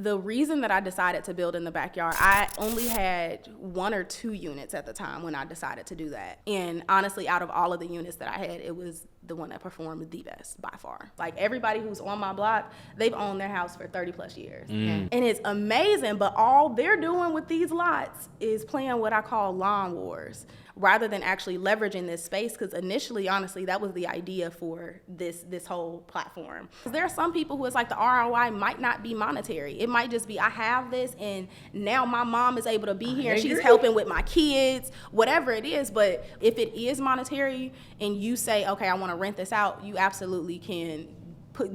the reason that I decided to build in the backyard, I only had 1 or 2 units at the time when I decided to do that. And honestly, out of all of the units that I had, it was the one that performed the best by far. Like everybody who's on my block, they've owned their house for 30 plus years. And it's amazing, but all they're doing with these lots is playing what I call lawn wars, rather than actually leveraging this space. Because initially, honestly, that was the idea for this whole platform. There are some people who it's like the ROI might not be monetary. It might just be, I have this and now my mom is able to be here and she's helping with my kids, whatever it is. But if it is monetary and you say, okay, I want to rent this out, you absolutely can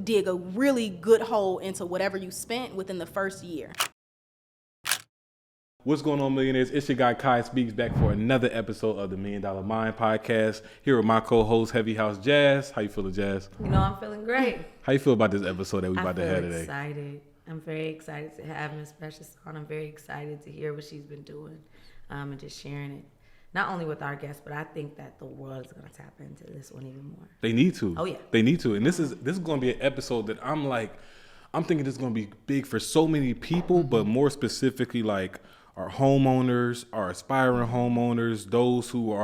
dig a really good hole into whatever you spent within the first year. What's going on, millionaires? It's your guy Kai Speaks back for another episode of the $1 Million Mind podcast. Here with my co-host Heavy House Jazz. How you feeling, Jazz? You know, I'm feeling great. How you feel about this episode that we about to have today? Excited. I'm very excited to have Miss Precious on. I'm very excited to hear what she's been doing, and just sharing it. Not only with our guests, but I think that the world is going to tap into this one even more. They need to. Oh yeah. They need to. And this is going to be an episode that I'm thinking this is going to be big for so many people, but more specifically like our homeowners, our aspiring homeowners, those who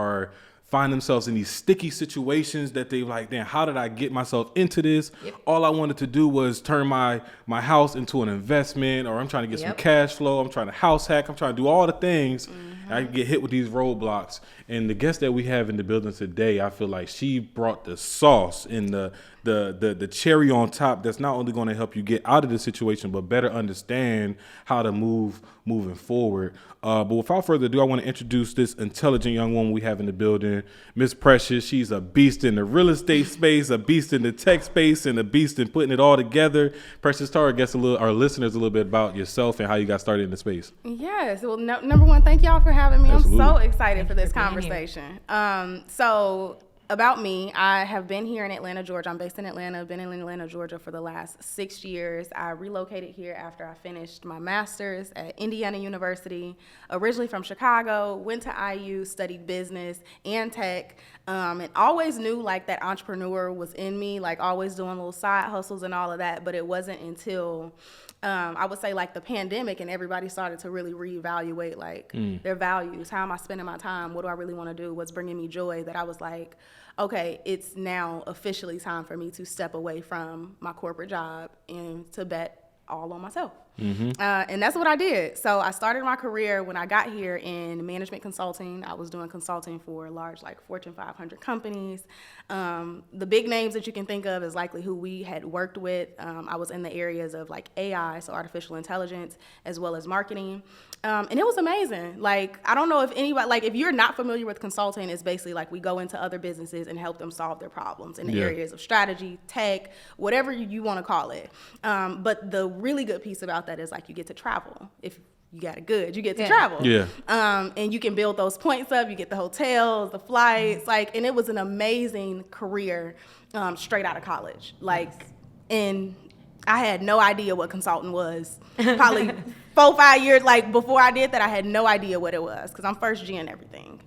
find themselves in these sticky situations that they like, damn, how did I get myself into this? Yep. All I wanted to do was turn my house into an investment, or I'm trying to get some cash flow. I'm trying to house hack. I'm trying to do all the things. And I get hit with these roadblocks. And the guest that we have in the building today, I feel like she brought the sauce and the cherry on top that's not only going to help you get out of the situation, but better understand how to moving forward. But without further ado, I want to introduce this intelligent young woman we have in the building, Miss Precious. She's a beast in the real estate space, a beast in the tech space, and a beast in putting it all together. Precious, tell our listeners a little bit about yourself and how you got started in the space. Yes. Well, number one, thank y'all for having me. Absolutely. I'm so excited for this conversation. So about me, I have been here in Atlanta, Georgia. I'm based in Atlanta. I've been in Atlanta, Georgia for the last 6 years. I relocated here after I finished my master's at Indiana University. Originally from Chicago, went to IU, studied business and tech, and always knew like that entrepreneur was in me, like always doing little side hustles and all of that. But it wasn't until I would say like the pandemic and everybody started to really reevaluate like their values. How am I spending my time? What do I really want to do? What's bringing me joy? That I was like, okay, it's now officially time for me to step away from my corporate job and to bet all on myself. And that's what I did. So I started my career when I got here in management consulting. I was doing consulting for large, like Fortune 500 companies. The big names that you can think of is likely who we had worked with. I was in the areas of like AI, so artificial intelligence, as well as marketing. And it was amazing. Like, I don't know if anybody, like if you're not familiar with consulting, it's basically like we go into other businesses and help them solve their problems in the areas of strategy, tech, whatever you want to call it. But the really good piece about that is like you get to travel. If you got it good, you get to travel. And you can build those points up. You get the hotels, the flights, like, and it was an amazing career straight out of college. Like, and I had no idea what consulting was. Probably 4-5 years, like before I did that, I had no idea what it was because I'm first gen everything.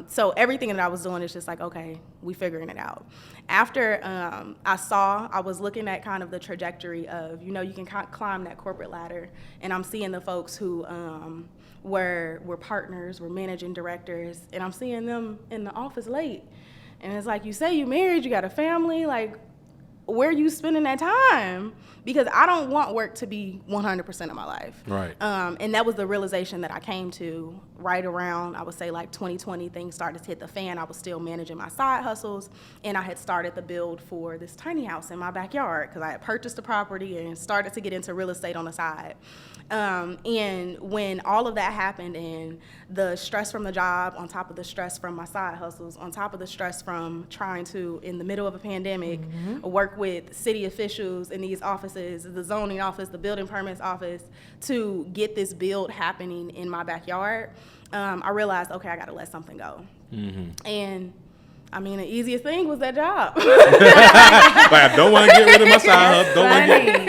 So everything that I was doing is just like, okay, we figuring it out. After I was looking at kind of the trajectory of, you know, you can climb that corporate ladder, and I'm seeing the folks who were partners, were managing directors, and I'm seeing them in the office late. And it's like, you say you married, you got a family, like, where are you spending that time? Because I don't want work to be 100% of my life. Right. And that was the realization that I came to right around, I would say like 2020, things started to hit the fan. I was still managing my side hustles, and I had started the build for this tiny house in my backyard because I had purchased the property and started to get into real estate on the side. And when all of that happened, and the stress from the job on top of the stress from my side hustles, on top of the stress from trying to, in the middle of a pandemic, work with city officials in these offices, the zoning office, the building permits office, to get this build happening in my backyard, I realized, okay, I got to let something go. And I mean, the easiest thing was that job. Like, I don't want to get rid of my side hustle. I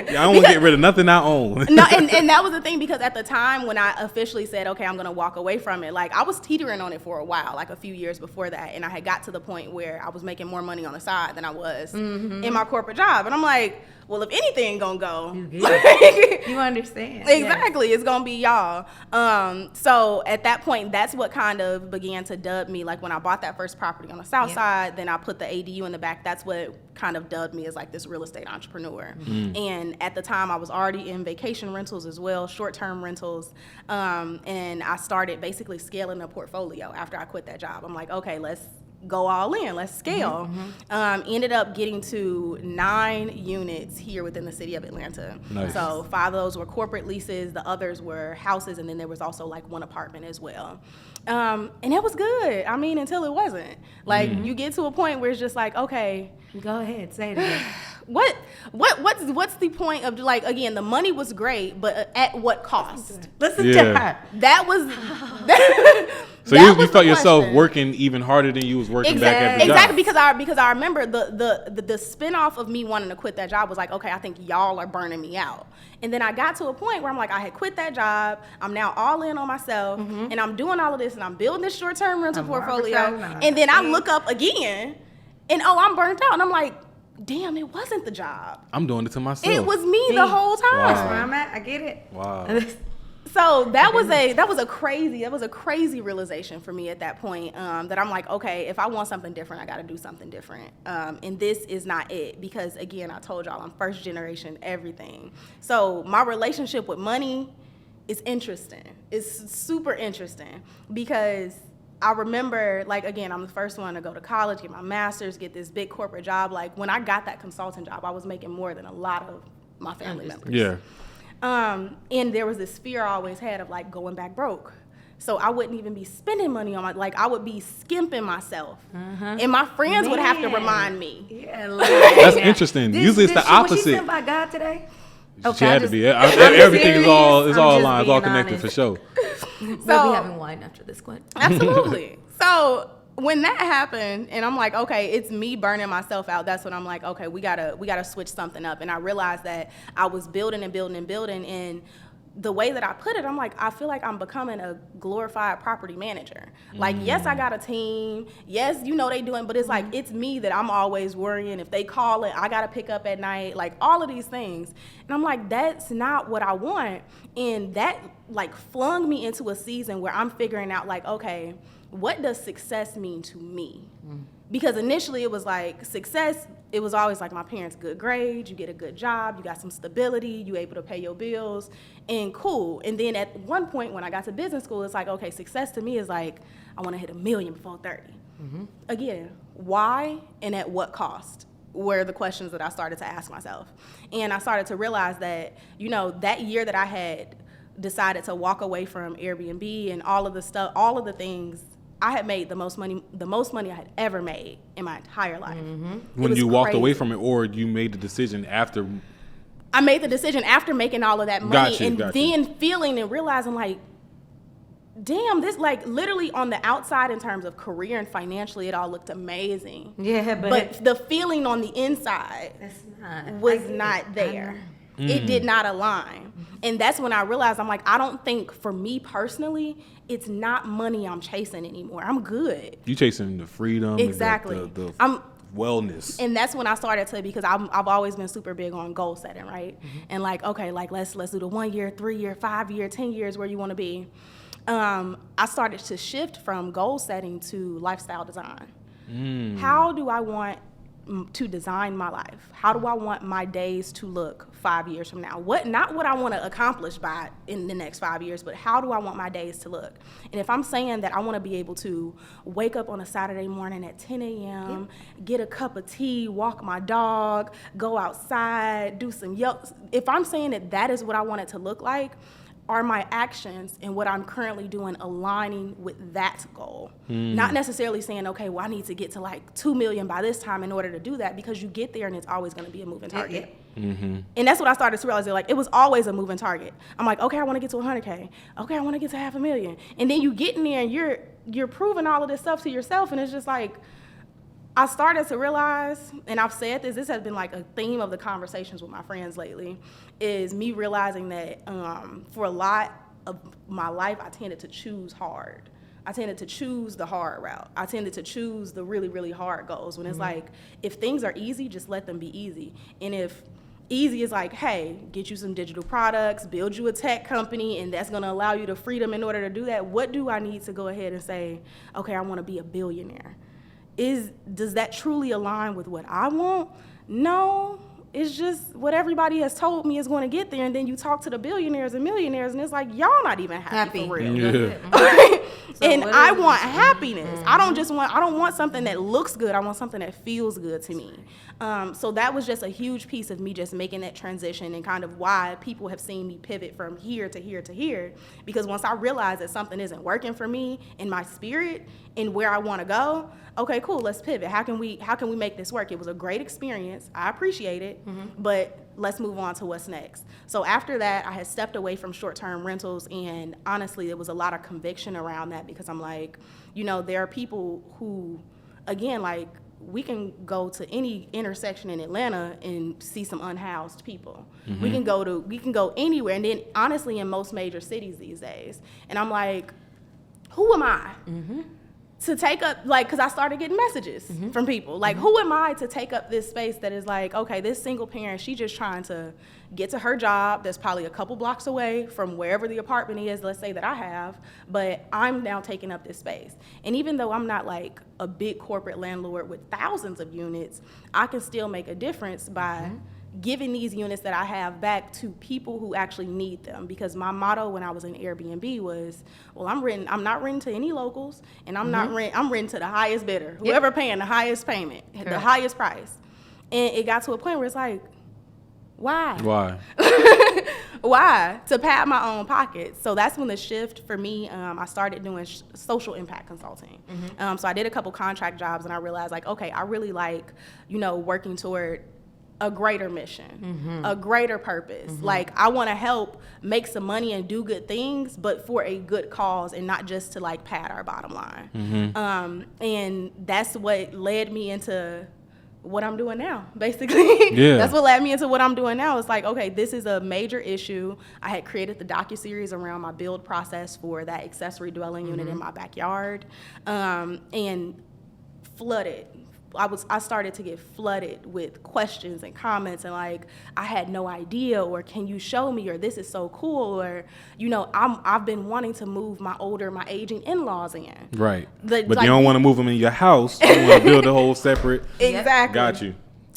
don't want to get rid of nothing I own. No, and that was the thing, because at the time when I officially said, okay, I'm going to walk away from it, like I was teetering on it for a while, like a few years before that. And I had got to the point where I was making more money on the side than I was in my corporate job. And I'm like, well, if anything gonna go, you understand. Exactly. Yes. It's gonna be y'all. So at that point, that's what kind of began to dub me. Like when I bought that first property on the south side, then I put the ADU in the back. That's what kind of dubbed me as like this real estate entrepreneur. And at the time I was already in vacation rentals as well, short-term rentals. And I started basically scaling the portfolio after I quit that job. I'm like, okay, let's go all in, let's scale. Ended up getting to 9 units here within the city of Atlanta. Nice. So 5 of those were corporate leases, the others were houses, and then there was also like 1 apartment as well. And it was good. I mean, until it wasn't. Like you get to a point where it's just like, okay, go ahead, say it again. What's the point of, like, again, the money was great, but at what cost? Listen to her. That was So you felt yourself working even harder than you was working back at the job. Exactly, because I remember the spinoff of me wanting to quit that job was like, okay, I think y'all are burning me out. And then I got to a point where I'm like, I had quit that job. I'm now all in on myself, and I'm doing all of this, and I'm building this short-term rental portfolio. And then I look up again, and I'm burnt out, and I'm like, damn, it wasn't the job. I'm doing it to myself. It was me the whole time. That's where I'm at. I get it. Wow. So that was a crazy realization for me at that point, that I'm like, okay, if I want something different, I got to do something different. And this is not it, because again, I told y'all I'm first generation everything. So my relationship with money is interesting. It's super interesting, because I remember, like, again, I'm the first one to go to college, get my master's, get this big corporate job. Like, when I got that consultant job, I was making more than a lot of my family members. Yeah. And there was this fear I always had of, like, going back broke. So I wouldn't even be spending money on I would be skimping myself. And my friends would have to remind me. Yeah, that's interesting. Usually it's the opposite. Was she sent by God today? She had to be. Everything is all aligned, it's all connected for sure. We'll be having wine after this, Gwen. Absolutely. So when that happened, and I'm like, okay, it's me burning myself out, that's when I'm like, okay, we gotta switch something up. And I realized that I was building, and the way that I put it, I'm like, I feel like I'm becoming a glorified property manager. Like, yes, I got a team. Yes, they doing, but it's like, it's me that I'm always worrying. If they call it, I got to pick up at night, like all of these things. And I'm like, that's not what I want. And that like flung me into a season where I'm figuring out like, okay, what does success mean to me? Because initially it was like success, it was always like my parents' good grades, you get a good job, you got some stability, you able to pay your bills, and cool. And then at one point when I got to business school, it's like, okay, success to me is like, I want to hit $1 million before 30. Again, why and at what cost were the questions that I started to ask myself. And I started to realize that, that year that I had decided to walk away from AirBNB and all of the stuff, all of the things, I had made the most money I had ever made in my entire life. When you walked away from it, or you made the decision after? I made the decision after making all of that money, then feeling and realizing like, damn, this like literally on the outside in terms of career and financially, it all looked amazing. Yeah, but the feeling on the inside was not there. It did not align. And that's when I realized, I'm like, I don't think for me personally, it's not money I'm chasing anymore. I'm good. You chasing the freedom. Exactly. The wellness. And that's when I started to, because I've always been super big on goal setting, right? And like, okay, like let's do the 1 year, 3 year, 5 year, 10 years where you want to be. I started to shift from goal setting to lifestyle design. How do I want to design my life? How do I want my days to look 5 years from now? Not what I want to accomplish by in the next 5 years, but how do I want my days to look? And if I'm saying that I want to be able to wake up on a Saturday morning at 10 a.m., get a cup of tea, walk my dog, go outside, do some yoga. If I'm saying that is what I want it to look like, are my actions and what I'm currently doing aligning with that goal? Not necessarily saying, okay, well, I need to get to like 2 million by this time in order to do that, because you get there and it's always going to be a moving target. And that's what I started to realize. Like, it was always a moving target. I'm like, okay, I want to get to 100K. Okay, I want to get to 500,000. And then you get in there and you're proving all of this stuff to yourself, and it's just like, I started to realize, and I've said this has been like a theme of the conversations with my friends lately, is me realizing that for a lot of my life, I tended to choose hard. I tended to choose the hard route. I tended to choose the really, really hard goals when it's like, if things are easy, just let them be easy. And if easy is like, hey, get you some digital products, build you a tech company, and that's gonna allow you the freedom in order to do that, what do I need to go ahead and say, okay, I wanna be a billionaire? Does that truly align with what I want? No, it's just what everybody has told me is going to get there. And then you talk to the billionaires and millionaires, and it's like, y'all not even happy for real. Yeah. And I want happiness. I don't want something that looks good. I want something that feels good to me. So that was just a huge piece of me just making that transition, and kind of why people have seen me pivot from here to here to here. Because once I realized that something isn't working for me in my spirit and where I want to go, okay, cool, let's pivot. How can we make this work? It was a great experience. I appreciate it, but let's move on to what's next. So after that, I had stepped away from short-term rentals, and honestly, there was a lot of conviction around that, because I'm like, there are people who, again, like, we can go to any intersection in Atlanta and see some unhoused people. We can go anywhere, and then honestly, in most major cities these days. And I'm like, who am I to take up, like, because I started getting messages from people, like, who am I to take up this space that is like, okay, this single parent, she just trying to get to her job that's probably a couple blocks away from wherever the apartment is, let's say, that I have, but I'm now taking up this space. And even though I'm not like a big corporate landlord with thousands of units, I can still make a difference by giving these units that I have back to people who actually need them. Because my motto when I was in AirBNB was, well, I'm not renting to any locals, and I'm renting to the highest bidder, whoever paying the highest payment, the highest price. And it got to a point where it's like, why? Why? To pad my own pockets. So that's when the shift for me, I started doing social impact consulting. So I did a couple contract jobs, and I realized, like, okay, I really like, working toward a greater mission, a greater purpose. Like, I want to help make some money and do good things, but for a good cause, and not just to like pad our bottom line. And that's what led me into what I'm doing now, basically. That's what led me into what I'm doing now. It's like, okay, this is a major issue. I had created the docuseries around my build process for that accessory dwelling unit in my backyard, and flooded. I started to get flooded with questions and comments, and like, I had no idea, or can you show me, or this is so cool, or I've been wanting to move my aging in-laws in. Right. But you don't want to move them in your house. You want to build a whole separate. Exactly. Got you.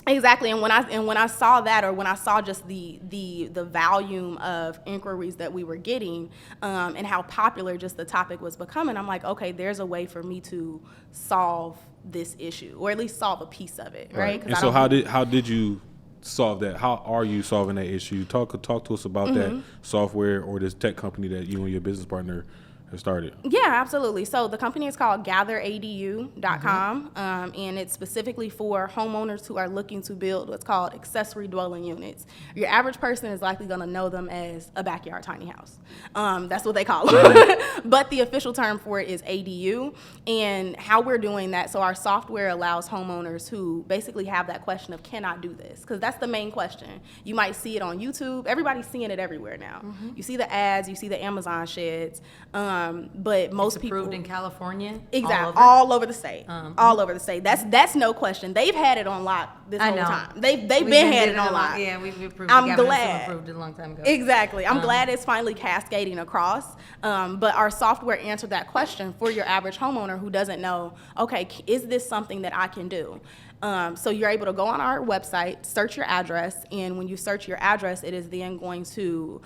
Exactly. And when I saw that, or when I saw just the volume of inquiries that we were getting, and how popular just the topic was becoming, I'm like, okay, there's a way for me to solve this issue, or at least solve a piece of it, right? And so how did you solve that? How are you solving that issue? Talk to us about that software or this tech company that you and your business partner have started. Yeah, absolutely. So the company is called GatherADU.com, and it's specifically for homeowners who are looking to build what's called accessory dwelling units. Your average person is likely going to know them as a backyard tiny house. That's what they call them. But the official term for it is ADU. And how we're doing that, so our software allows homeowners who basically have that question of, can I do this? Because that's the main question. You might see it on YouTube. Everybody's seeing it everywhere now. You see the ads, you see the Amazon sheds. But most people approved in California, exactly, all over the state, all over the state. That's no question. They've had it on lock this whole time. They've been had it on lock. Yeah, we've approved. I'm glad. Approved it a long time ago. Exactly. I'm glad it's finally cascading across. But our software answered that question for your average homeowner who doesn't know. Okay, is this something that I can do? So you're able to go on our website, search your address, and when you search your address, it is then going to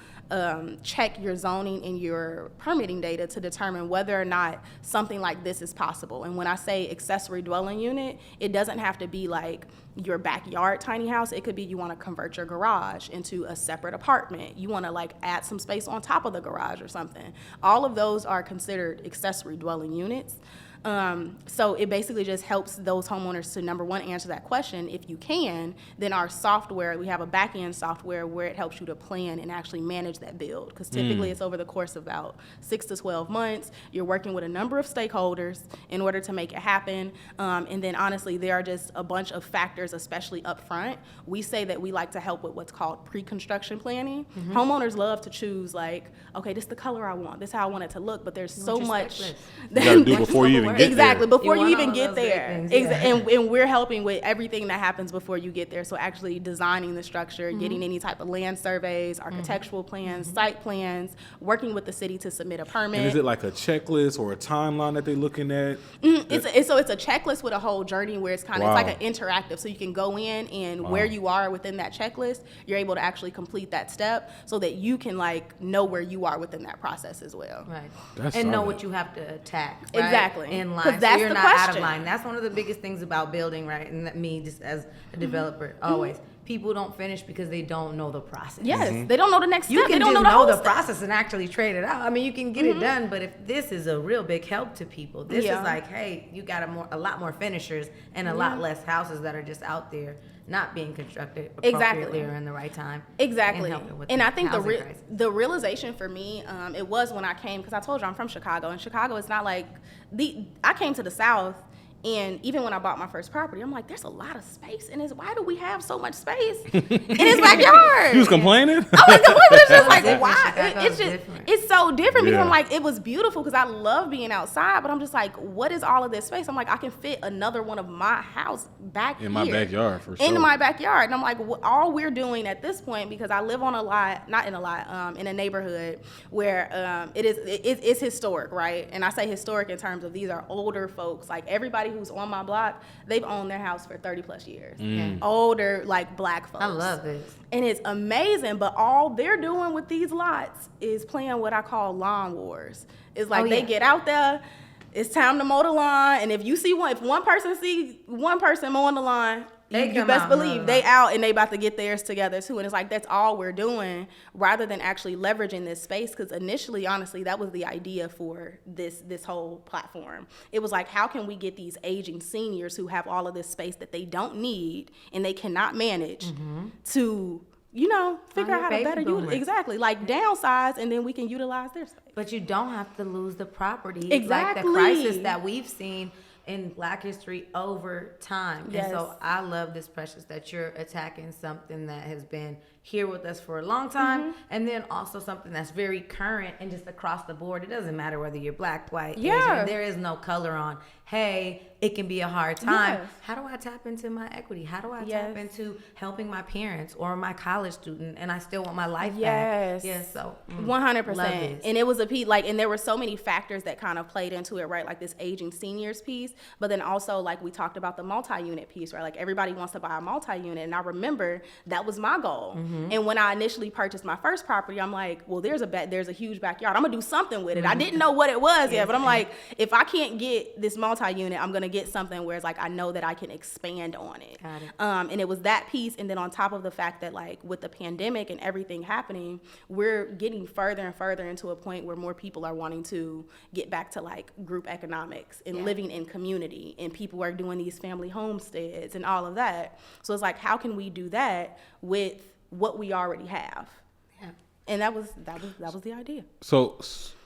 check your zoning and your permitting data to determine whether or not something like this is possible. And when I say accessory dwelling unit, it doesn't have to be like your backyard tiny house. It could be you want to convert your garage into a separate apartment. You want to like add some space on top of the garage or something. All of those are considered accessory dwelling units. So it basically just helps those homeowners to, number one, answer that question. If you can, then our software, we have a back-end software where it helps you to plan and actually manage that build. Because typically it's over the course of about 6 to 12 months. You're working with a number of stakeholders in order to make it happen. And then honestly, there are just a bunch of factors, especially up front. We say that we like to help with what's called pre-construction planning. Homeowners love to choose like, okay, this is the color I want. This is how I want it to look. But there's so much You gotta do before you even get exactly there. before you want even all get those there. big things, yeah. And we're helping with everything that happens before you get there. So actually designing the structure, getting any type of land surveys, architectural plans, site plans, working with the city to submit a permit. And is it like a checklist or a timeline that they're looking at? It's a checklist with a whole journey where it's kind of, it's like an interactive. So you can go in and where you are within that checklist, you're able to actually complete that step so that you can like know where you are within that process as well. Right. That's and know solid. what you have to attack. Right? Exactly. In 'Cause line. that's So you're the not out of question. line. That's one of the biggest things about building, right? And that me just as a developer, always. People don't finish because they don't know the process. Yes, they don't know the next step. You can they don't just know know the the whole process and actually trade it out. I mean, you can get it done, but if this is a real big help to people, this Yeah. is like, hey, you got a lot more finishers and a lot less houses that are just out there not being constructed appropriately or in the right time. Exactly. helping with And the I think housing crisis. the realization for me, it was when I came, because I told you I'm from Chicago, and Chicago is not like I came to the South. And even when I bought my first property, I'm like, there's a lot of space in this. Why do we have so much space in his backyard? You was complaining? I was complaining, but it's just like, different. why? Chicago's It's just, different. it's so different because Yeah. I'm like, it was beautiful because I love being outside, but I'm just like, what is all of this space? I'm like, I can fit another one of my house back In my here. backyard, for sure. In my backyard. And I'm like, all we're doing at this point, because I live on a lot, not in a lot, in a neighborhood where it's historic, right? And I say historic in terms of these are older folks. Like everybody who's on my block, they've owned their house for 30 plus years. Older, like black folks. I love this. And it's amazing, but all they're doing with these lots is playing what I call lawn wars. It's like they get out there, it's time to mow the lawn, and if one person see one person mowing the lawn, They you come best out and mow believe the they lawn. out and they about to get theirs together too. And it's like that's all we're doing rather than actually leveraging this space. Because initially, honestly, that was the idea for this whole platform. It was like, how can we get these aging seniors who have all of this space that they don't need and they cannot manage to, figure out how to baby better boomers. utilize, exactly, like downsize, and then we can utilize their space. But you don't have to lose the property. Exactly. Like the crisis that we've seen in Black history over time. Yes. And so I love this, Precious, that you're attacking something that has been here with us for a long time, and then also something that's very current and just across the board. It doesn't matter whether you're Black, white, Yeah. Asian. There is no color on, hey, it can be a hard time. Yes. How do I tap into my equity? How do I Yes. tap into helping my parents or my college student, and I still want my life Yes. back? Yes, so 100%. love this. And it was and there were so many factors that kind of played into it, right? Like this aging seniors piece, but then also like we talked about the multi-unit piece, right? Like everybody wants to buy a multi-unit, and I remember that was my goal. And when I initially purchased my first property, I'm like, well, there's a huge backyard. I'm gonna do something with it. I didn't know what it was yet, but I'm like, if I can't get this multi-unit, I'm gonna get something where it's like I know that I can expand on it. Got it. And it was that piece, and then on top of the fact that like with the pandemic and everything happening, we're getting further and further into a point where more people are wanting to get back to like group economics and living in community, and people are doing these family homesteads and all of that. So it's like, how can we do that with what we already have? Yeah. And that was the idea. So,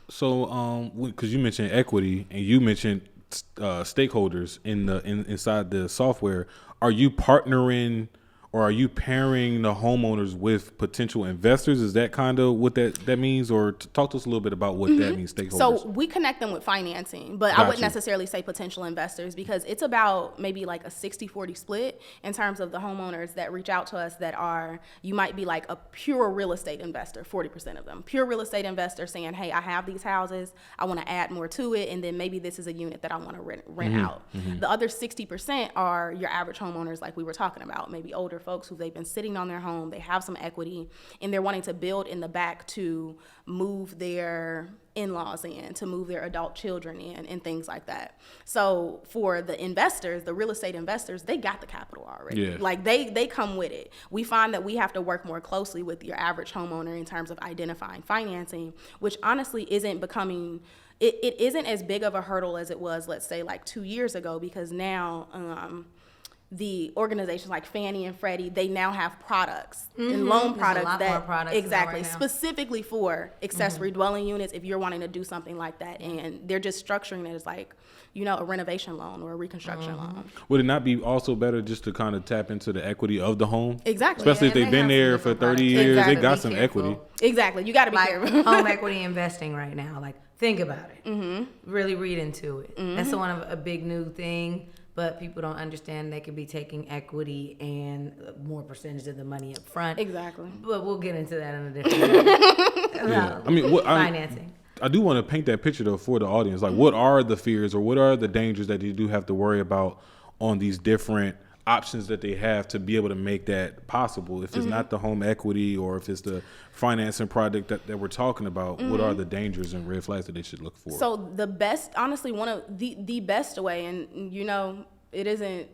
because you mentioned equity and you mentioned stakeholders inside the software, are you partnering or are you pairing the homeowners with potential investors? Is that kind of what that means? Or talk to us a little bit about what that means, stakeholders. So we connect them with financing, but I wouldn't necessarily say potential investors, because it's about maybe like a 60-40 split in terms of the homeowners that reach out to us that are, you might be like a pure real estate investor, 40% of them. Pure real estate investor saying, hey, I have these houses, I want to add more to it, and then maybe this is a unit that I want to rent out. The other 60% are your average homeowners like we were talking about, maybe older folks who they've been sitting on their home, they have some equity, and they're wanting to build in the back to move their in-laws in, to move their adult children in, and things like that. So for the investors, the real estate investors, they got the capital already. Yeah. Like they come with it. We find that we have to work more closely with your average homeowner in terms of identifying financing, which honestly isn't becoming, it isn't as big of a hurdle as it was, let's say, like 2 years ago, because now the organizations like Fannie and Freddie, they now have products and loan products more that products exactly right now. specifically for accessory dwelling units if you're wanting to do something like that, and they're just structuring it as like, you know, a renovation loan or a reconstruction loan. Would it not be also better just to kind of tap into the equity of the home? Exactly. Especially if Yeah, they've they been have there some for different 30 products. years, Exactly. they got Be some careful. equity. Exactly. You got to be Like careful. home equity investing right now. Like, think about it. Really read into it. That's one of a big new thing, but people don't understand they could be taking equity and more percentage of the money up front. Exactly. But we'll get into that in a different way. Yeah. I mean, Financing. I do want to paint that picture though for the audience. Like, what are the fears or what are the dangers that you do have to worry about on these different options that they have to be able to make that possible? If it's not the home equity or if it's the financing product that we're talking about, what are the dangers and red flags that they should look for? So the best, honestly, one of the best way, and you know, it isn't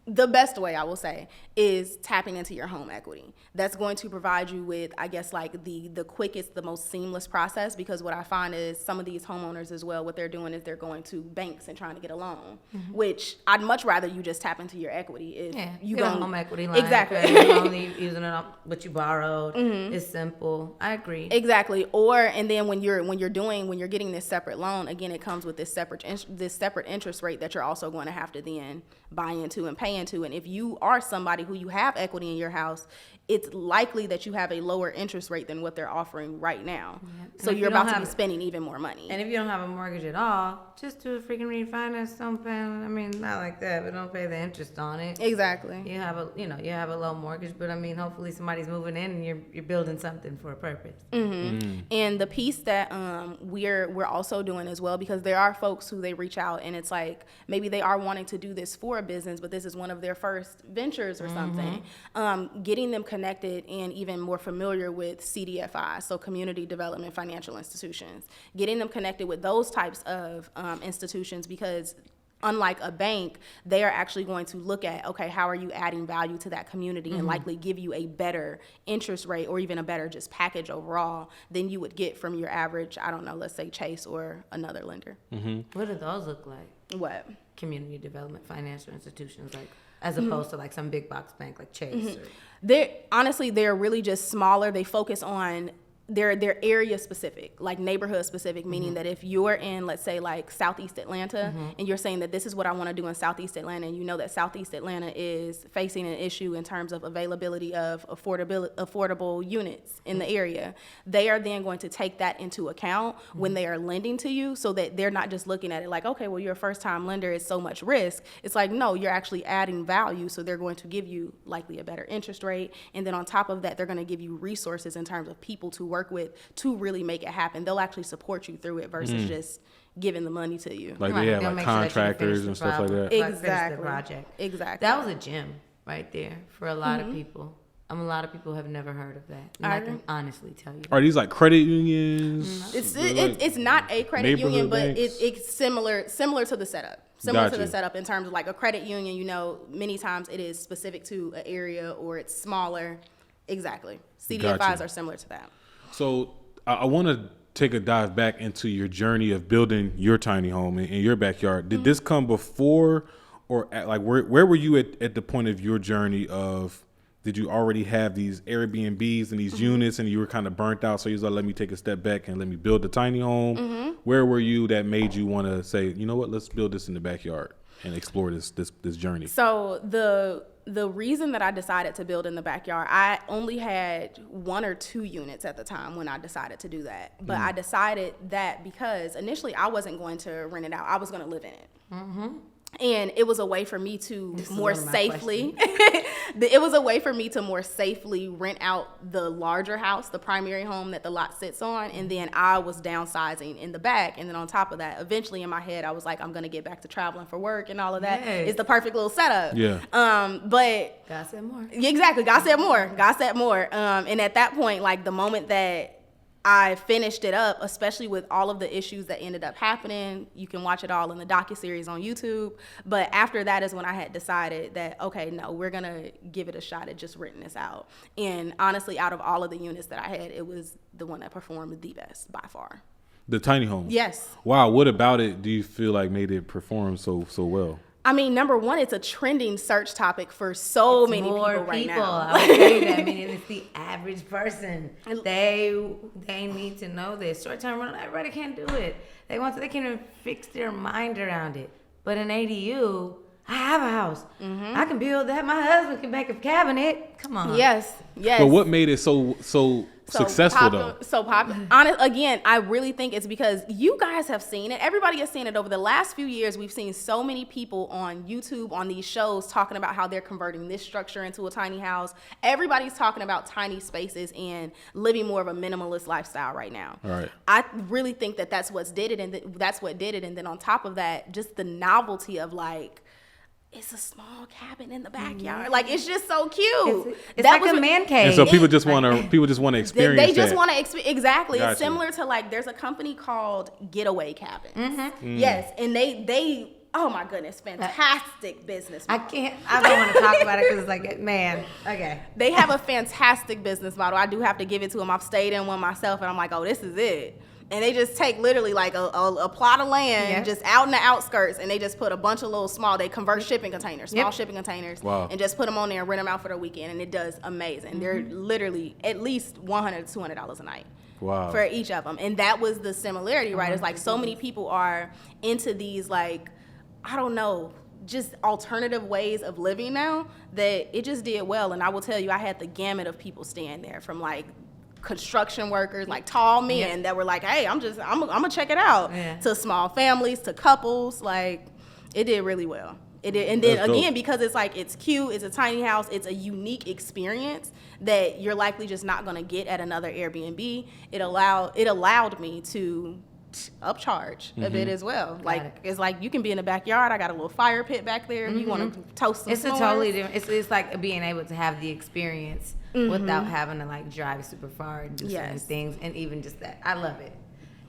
the best way, I will say, is tapping into your home equity. That's going to provide you with, I guess, like the quickest, the most seamless process, because what I find is some of these homeowners as well, what they're doing is they're going to banks and trying to get a loan, which I'd much rather you just tap into your equity. If you get go a home equity line. Exactly. You're only using it on what you borrowed. It's simple. I agree. Exactly. Or, and then when you're getting this separate loan, again, it comes with this separate interest rate that you're also going to have to then buy into and pay into. And if you are somebody who you have equity in your house, it's likely that you have a lower interest rate than what they're offering right now. Yeah. So you're about to be spending even more money. And if you don't have a mortgage at all, just do a freaking refinance. Don't pay. I mean, not like that, but don't pay the interest on it. Exactly. You have a low mortgage, but I mean, hopefully somebody's moving in and you're building something for a purpose. And the piece that we're also doing as well, because there are folks who they reach out and it's like maybe they are wanting to do this for a business, but this is one of their first ventures or something. Getting them connected and even more familiar with CDFI, so Community Development Financial Institutions. Getting them connected with those types of institutions, because unlike a bank, they are actually going to look at, okay, how are you adding value to that community and likely give you a better interest rate or even a better just package overall than you would get from your average, I don't know, let's say Chase or another lender. What do those look like? What? Community development financial institutions, like as opposed to like some big box bank like Chase. They're really just smaller. They focus on they're area specific, like neighborhood specific, meaning that if you're in, let's say, like Southeast Atlanta, and you're saying that this is what I want to do in Southeast Atlanta, and you know that Southeast Atlanta is facing an issue in terms of availability of affordable units in the area, they are then going to take that into account when they are lending to you, so that they're not just looking at it like, okay, well, you're a first time lender, it's so much risk. It's like, no, you're actually adding value, so they're going to give you likely a better interest rate, and then on top of that, they're going to give you resources in terms of people to work with to really make it happen. They'll actually support you through it versus just giving the money to you. Like they have They'll like make sure that you contractors finish and the stuff like problem. that. Finish the Exactly. project. Exactly. That was a gem right there for a lot of people. A lot of people have never heard of that. And I can honestly tell you. Are these like credit unions? It's not a credit union, but banks? it's similar to the setup. Similar to Gotcha. the setup in terms of like a credit union, you know, many times it is specific to an area or it's smaller. Exactly. CDFIs Gotcha. are similar to that. So I want to take a dive back into your journey of building your tiny home in your backyard. Did this come before or like where were you at the point of your journey of, did you already have these Airbnbs and these units and you were kind of burnt out? So you was like, let me take a step back and let me build a tiny home. Where were you that made you want to say, you know what, let's build this in the backyard and explore this journey? So the reason that I decided to build in the backyard, I only had 1 or 2 units at the time when I decided to do that. But I decided that because initially I wasn't going to rent it out. I was going to live in it. And it was a way for me to more safely, questions. it was a way for me to more safely rent out the larger house, the primary home that the lot sits on. And then I was downsizing in the back. And then on top of that, eventually in my head, I was like, I'm going to get back to traveling for work and all of that. Yes. It's the perfect little setup. Yeah. But God said more. exactly. God said more. God said more. And at that point, like the moment that I finished it up, especially with all of the issues that ended up happening. You can watch it all in the docuseries on YouTube. But after that is when I had decided that, okay, no, we're going to give it a shot at just renting this out. And honestly, out of all of the units that I had, it was the one that performed the best by far. The tiny home. Yes. Wow. What about it do you feel like made it perform so well? I mean, number one, it's a trending search topic for so many people right now. I would say that. I mean, it's the average person. They need to know this. Short-term rental, everybody can't do it. They can't even fix their mind around it. But in ADU, I have a house. Mm-hmm. I can build that. My husband can make a cabinet. Come on. Yes. But what made it so successful though? So popular. Again, I really think it's because you guys have seen it. Everybody has seen it over the last few years. We've seen so many people on YouTube, on these shows, talking about how they're converting this structure into a tiny house. Everybody's talking about tiny spaces and living more of a minimalist lifestyle right now. All right. I really think that that's what did it, and that's what did it. And then on top of that, just the novelty of like, it's a small cabin in the backyard. Like, it's just so cute. It's like a man cave. And so people just want to experience They just that. want to experience. Exactly. Gotcha. It's similar to like, there's a company called Getaway Cabins. Mm-hmm. Yes. And they oh my goodness, fantastic business model. I don't want to talk about it because it's like, man, okay. They have a fantastic business model. I do have to give it to them. I've stayed in one myself and I'm like, oh, this is it. And they just take literally like a plot of land just out in the outskirts, and they just put a bunch of they convert shipping containers, small shipping containers, and just put them on there and rent them out for the weekend, and it does amazing. Mm-hmm. They're literally at least $100 to $200 a night. Wow. For each of them. And that was the similarity, right? It's like so many people are into these like, I don't know, just alternative ways of living now that it just did well. And I will tell you, I had the gamut of people staying there, from like construction workers, like tall men that were like, hey, I'm gonna check it out, to small families, to couples. Like, it did really well. It did. And then That's again, dope. because it's like, it's cute, it's a tiny house, it's a unique experience that you're likely just not gonna get at another Airbnb. It allowed me to upcharge a bit as well. It's like you can be in the backyard. I got a little fire pit back there if you want to toast some s'mores. It's a totally different. It's like being able to have the experience without having to like drive super far and do certain things, and even just that. I love it.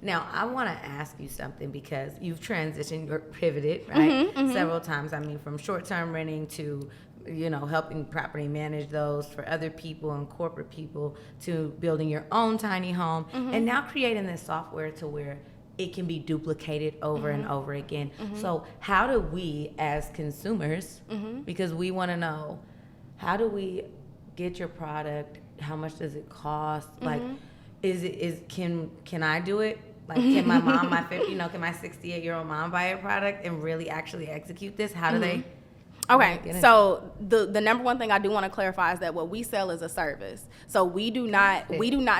Now, I want to ask you something, because you've transitioned or pivoted, right? Several times. I mean, from short-term renting to, helping property manage those for other people and corporate people, to building your own tiny home, and now creating this software to where it can be duplicated over and over again. So how do we as consumers, because we want to know, how do we get your product? How much does it cost? Like, can I do it? Like, can my mom, can my 68-year-old mom buy a product and really actually execute this? How do they? Okay, so the number one thing I do want to clarify is that what we sell is a service. So we do not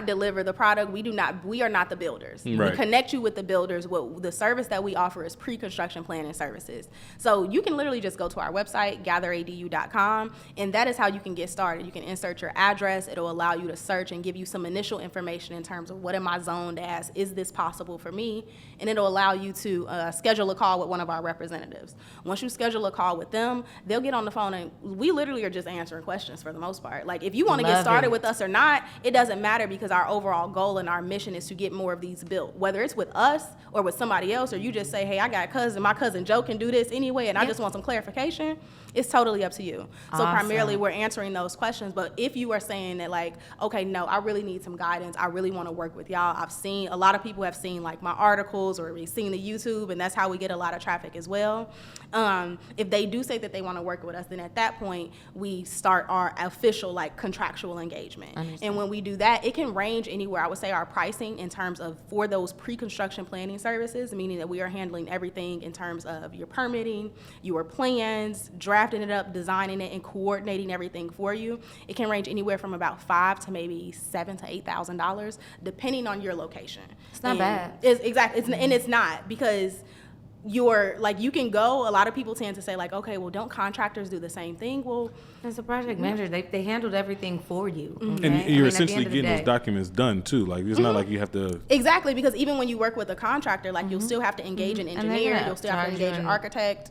deliver the product. We are not the builders. Right. We connect you with the builders. What the service that we offer is pre-construction planning services. So you can literally just go to our website, gatheradu.com, and that is how you can get started. You can insert your address. It'll allow you to search and give you some initial information in terms of what am I zoned as, is this possible for me, and it'll allow you to schedule a call with one of our representatives. Once you schedule a call with them, they'll get on the phone, and we literally are just answering questions for the most part. Like, if you want to get started with us or not, it doesn't matter, because our overall goal and our mission is to get more of these built. Whether it's with us or with somebody else, or you just say, hey, I got my cousin Joe can do this anyway, and I just want some clarification, it's totally up to you. So primarily we're answering those questions. But if you are saying that, like, okay, no, I really need some guidance, I really want to work with y'all. I've seen, a lot of people have seen like my articles or seen the YouTube, and that's how we get a lot of traffic as well. If they do say that they want to work with us, then at that point we start our official like contractual engagement. And when we do that, it can range anywhere. I would say our pricing in terms of, for those pre-construction planning services, meaning that we are handling everything in terms of your permitting, your plans, drafting it up, designing it, and coordinating everything for you. It can range anywhere from about $5,000 to maybe $7,000 to $8,000, depending on your location. It's not bad. It's exactly. And it's not, because you can go, a lot of people tend to say like, okay, well, don't contractors do the same thing? Well, as a project manager, they handled everything for you. Okay? And you're essentially getting those documents done too. Like it's not like you have to. Exactly, because even when you work with a contractor, like you'll still have to engage an engineer, you'll still have to engage an architect.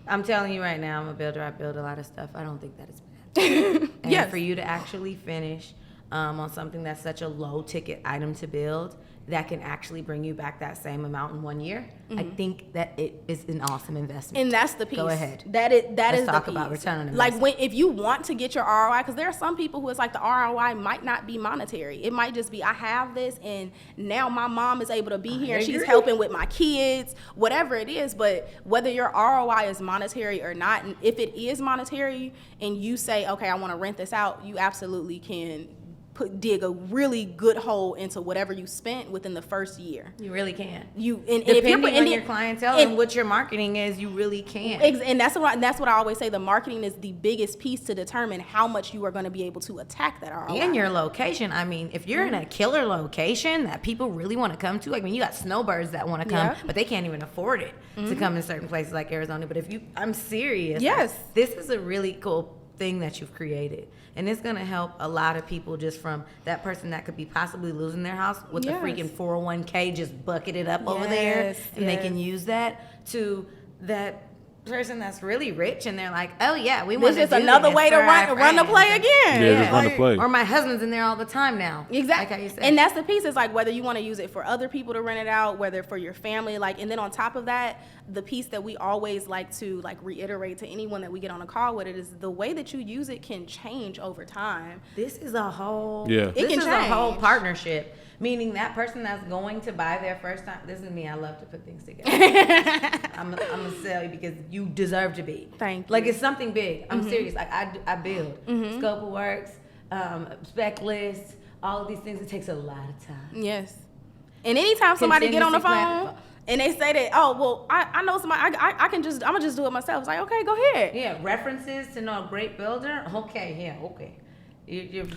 I'm telling you right now, I'm a builder. I build a lot of stuff. I don't think that is bad. And Yes. for you to actually finish on something that's such a low ticket item to build, that can actually bring you back that same amount in 1 year, I think that it is an awesome investment. And that's the piece. Go ahead. That is Let's the talk piece. about return on like investment. if you want to get your ROI, because there are some people who it's like the ROI might not be monetary. It might just be, I have this and now my mom is able to be here and she's agree. helping with my kids, whatever it is. But whether your ROI is monetary or not, and if it is monetary and you say, okay, I want to rent this out, you absolutely can dig a really good hole into whatever you spent within the first year. You really can. Depending on your clientele and what your marketing is, you really can. And that's what I always say. The marketing is the biggest piece to determine how much you are going to be able to attack that ROI. And your location. I mean, if you're in a killer location that people really want to come to, you got snowbirds that want to come, but they can't even afford it to come in certain places like Arizona. But I'm serious. Yes. This is a really cool thing that you've created. And it's going to help a lot of people just from that person that could be possibly losing their house with the freaking 401k just bucketed up over there. And they can use that to that person that's really rich and they're like, oh yeah, we want to do this is another way to run the play again. Yeah, just run the play. Or my husband's in there all the time now. Exactly. Like how you said. And that's the piece, is like whether you want to use it for other people to rent it out, whether for your family, and then on top of that, the piece that we always like to reiterate to anyone that we get on a call with it is the way that you use it can change over time. This is a whole a whole partnership. Meaning that person that's going to buy their first time. This is me. I love to put things together. I'm gonna sell you because you deserve to be. Thank you. It's something big. I'm serious. I build scope of works, spec lists, all of these things. It takes a lot of time. Yes. And anytime somebody get on the phone and they say that, oh well, I know somebody, I'm gonna just do it myself. It's like, okay, go ahead. Yeah, references to know a great builder. Okay, okay. You're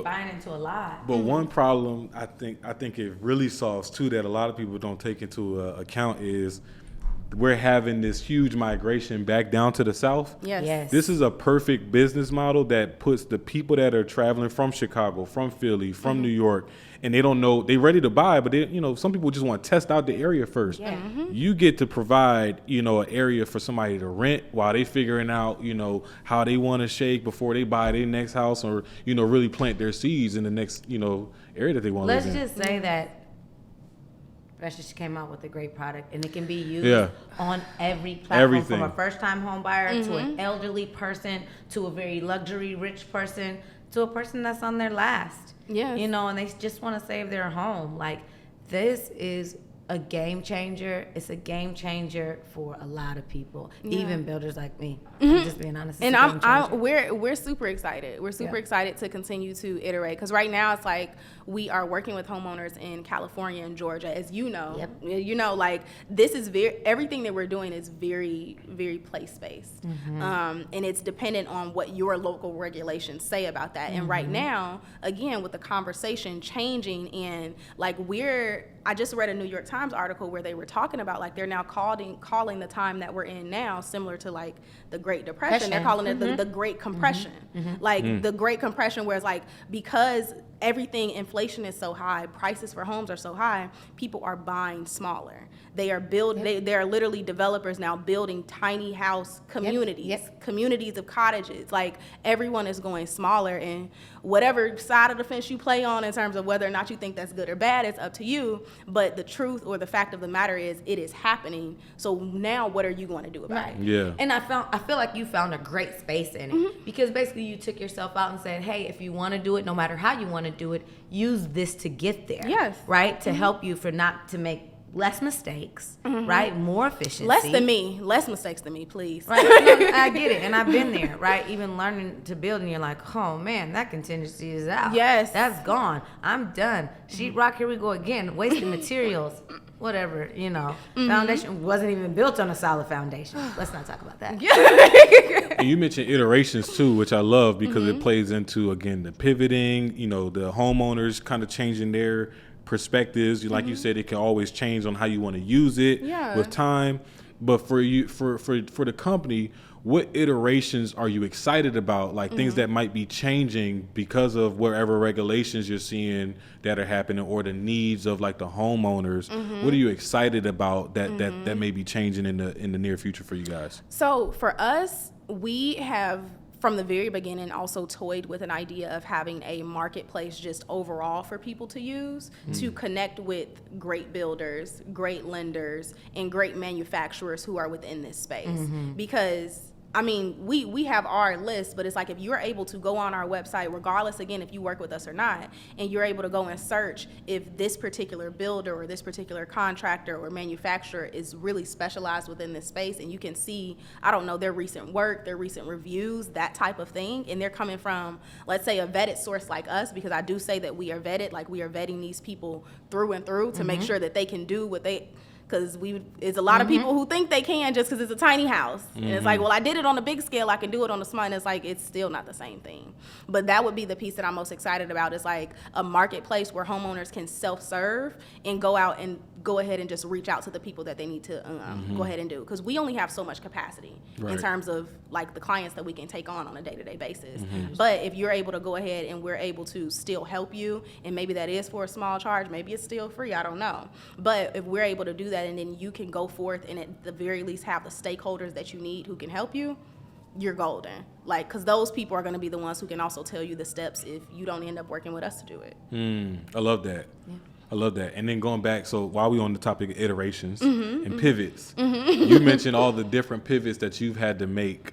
buying into a lot. But one problem I think it really solves too that a lot of people don't take into account is we're having this huge migration back down to the South. Yes. This is a perfect business model that puts the people that are traveling from Chicago, from Philly, from New York, and they don't know, they ready to buy, but some people just want to test out the area first. Yeah. You get to provide, an area for somebody to rent while they figuring out, how they want to shake before they buy their next house or, really plant their seeds in the next, area that they want to live in. Let's just say that Precious came out with a great product, and it can be used on every platform, Everything. from a first-time home buyer to an elderly person to a very luxury rich person to a person that's on their last. Yes. And they just want to save their home. This is a game changer. It's a game changer for a lot of people, even builders like me. I'm just being honest. And we're super excited. We're super excited to continue to iterate, because right now it's like we are working with homeowners in California and Georgia, as you know. Yep. This is everything that we're doing is very, very place based, and it's dependent on what your local regulations say about that. And right now, again, with the conversation changing, and I just read a New York Times article where they were talking about they're now calling the time that we're in now similar to the Great Depression. They're calling it the Great Compression. The Great Compression, where it's because everything, inflation is so high, prices for homes are so high, people are buying smaller. They are they are literally developers now building tiny house communities, communities of cottages. Everyone is going smaller, and whatever side of the fence you play on in terms of whether or not you think that's good or bad, it's up to you. But the truth or the fact of the matter is, it is happening. So now what are you going to do about it? Yeah. And I feel like you found a great space in it, because basically you took yourself out and said, hey, if you want to do it, no matter how you want to do it, use this to get there. Yes. Right? To help you to make less mistakes, right? More efficiency. Less mistakes than me, please. Right? I get it, and I've been there, right? Even learning to build, and you're like, oh man, that contingency is out. Yes. That's gone. I'm done. Sheetrock, here we go again. Wasted materials. Whatever, Foundation wasn't even built on a solid foundation. Let's not talk about that. And you mentioned iterations too, which I love because it plays into, again, the pivoting, the homeowners kind of changing their perspectives. Like you said, it can always change on how you want to use it with time. But for you, for the company, what iterations are you excited about? Like things that might be changing because of whatever regulations you're seeing that are happening, or the needs of like the homeowners. What are you excited about that may be changing in the near future for you guys? So for us, we have from the very beginning also toyed with an idea of having a marketplace just overall for people to use to connect with great builders, great lenders, and great manufacturers who are within this space. Because I mean, we have our list, but it's like if you're able to go on our website, regardless, again, if you work with us or not, and you're able to go and search if this particular builder or this particular contractor or manufacturer is really specialized within this space, and you can see, I don't know, their recent work, their recent reviews, that type of thing, and they're coming from, let's say, a vetted source like us, because I do say that we are vetted, like we are vetting these people through and through to make sure that they can do what they... Because it's a lot of people who think they can just because it's a tiny house. And it's like, well, I did it on a big scale, I can do it on a small, and it's like, it's still not the same thing. But that would be the piece that I'm most excited about, is like a marketplace where homeowners can self-serve and go out and go ahead and just reach out to the people that they need to go ahead and do. Because we only have so much capacity in terms of like the clients that we can take on a day-to-day basis. But if you're able to go ahead and we're able to still help you, and maybe that is for a small charge, maybe it's still free, I don't know. But if we're able to do that, and then you can go forth and at the very least have the stakeholders that you need who can help you, you're golden. Like, because those people are going to be the ones who can also tell you the steps if you don't end up working with us to do it. I love that. Yeah. I love that. And then going back, so while we're on the topic of iterations and pivots, you mentioned all the different pivots that you've had to make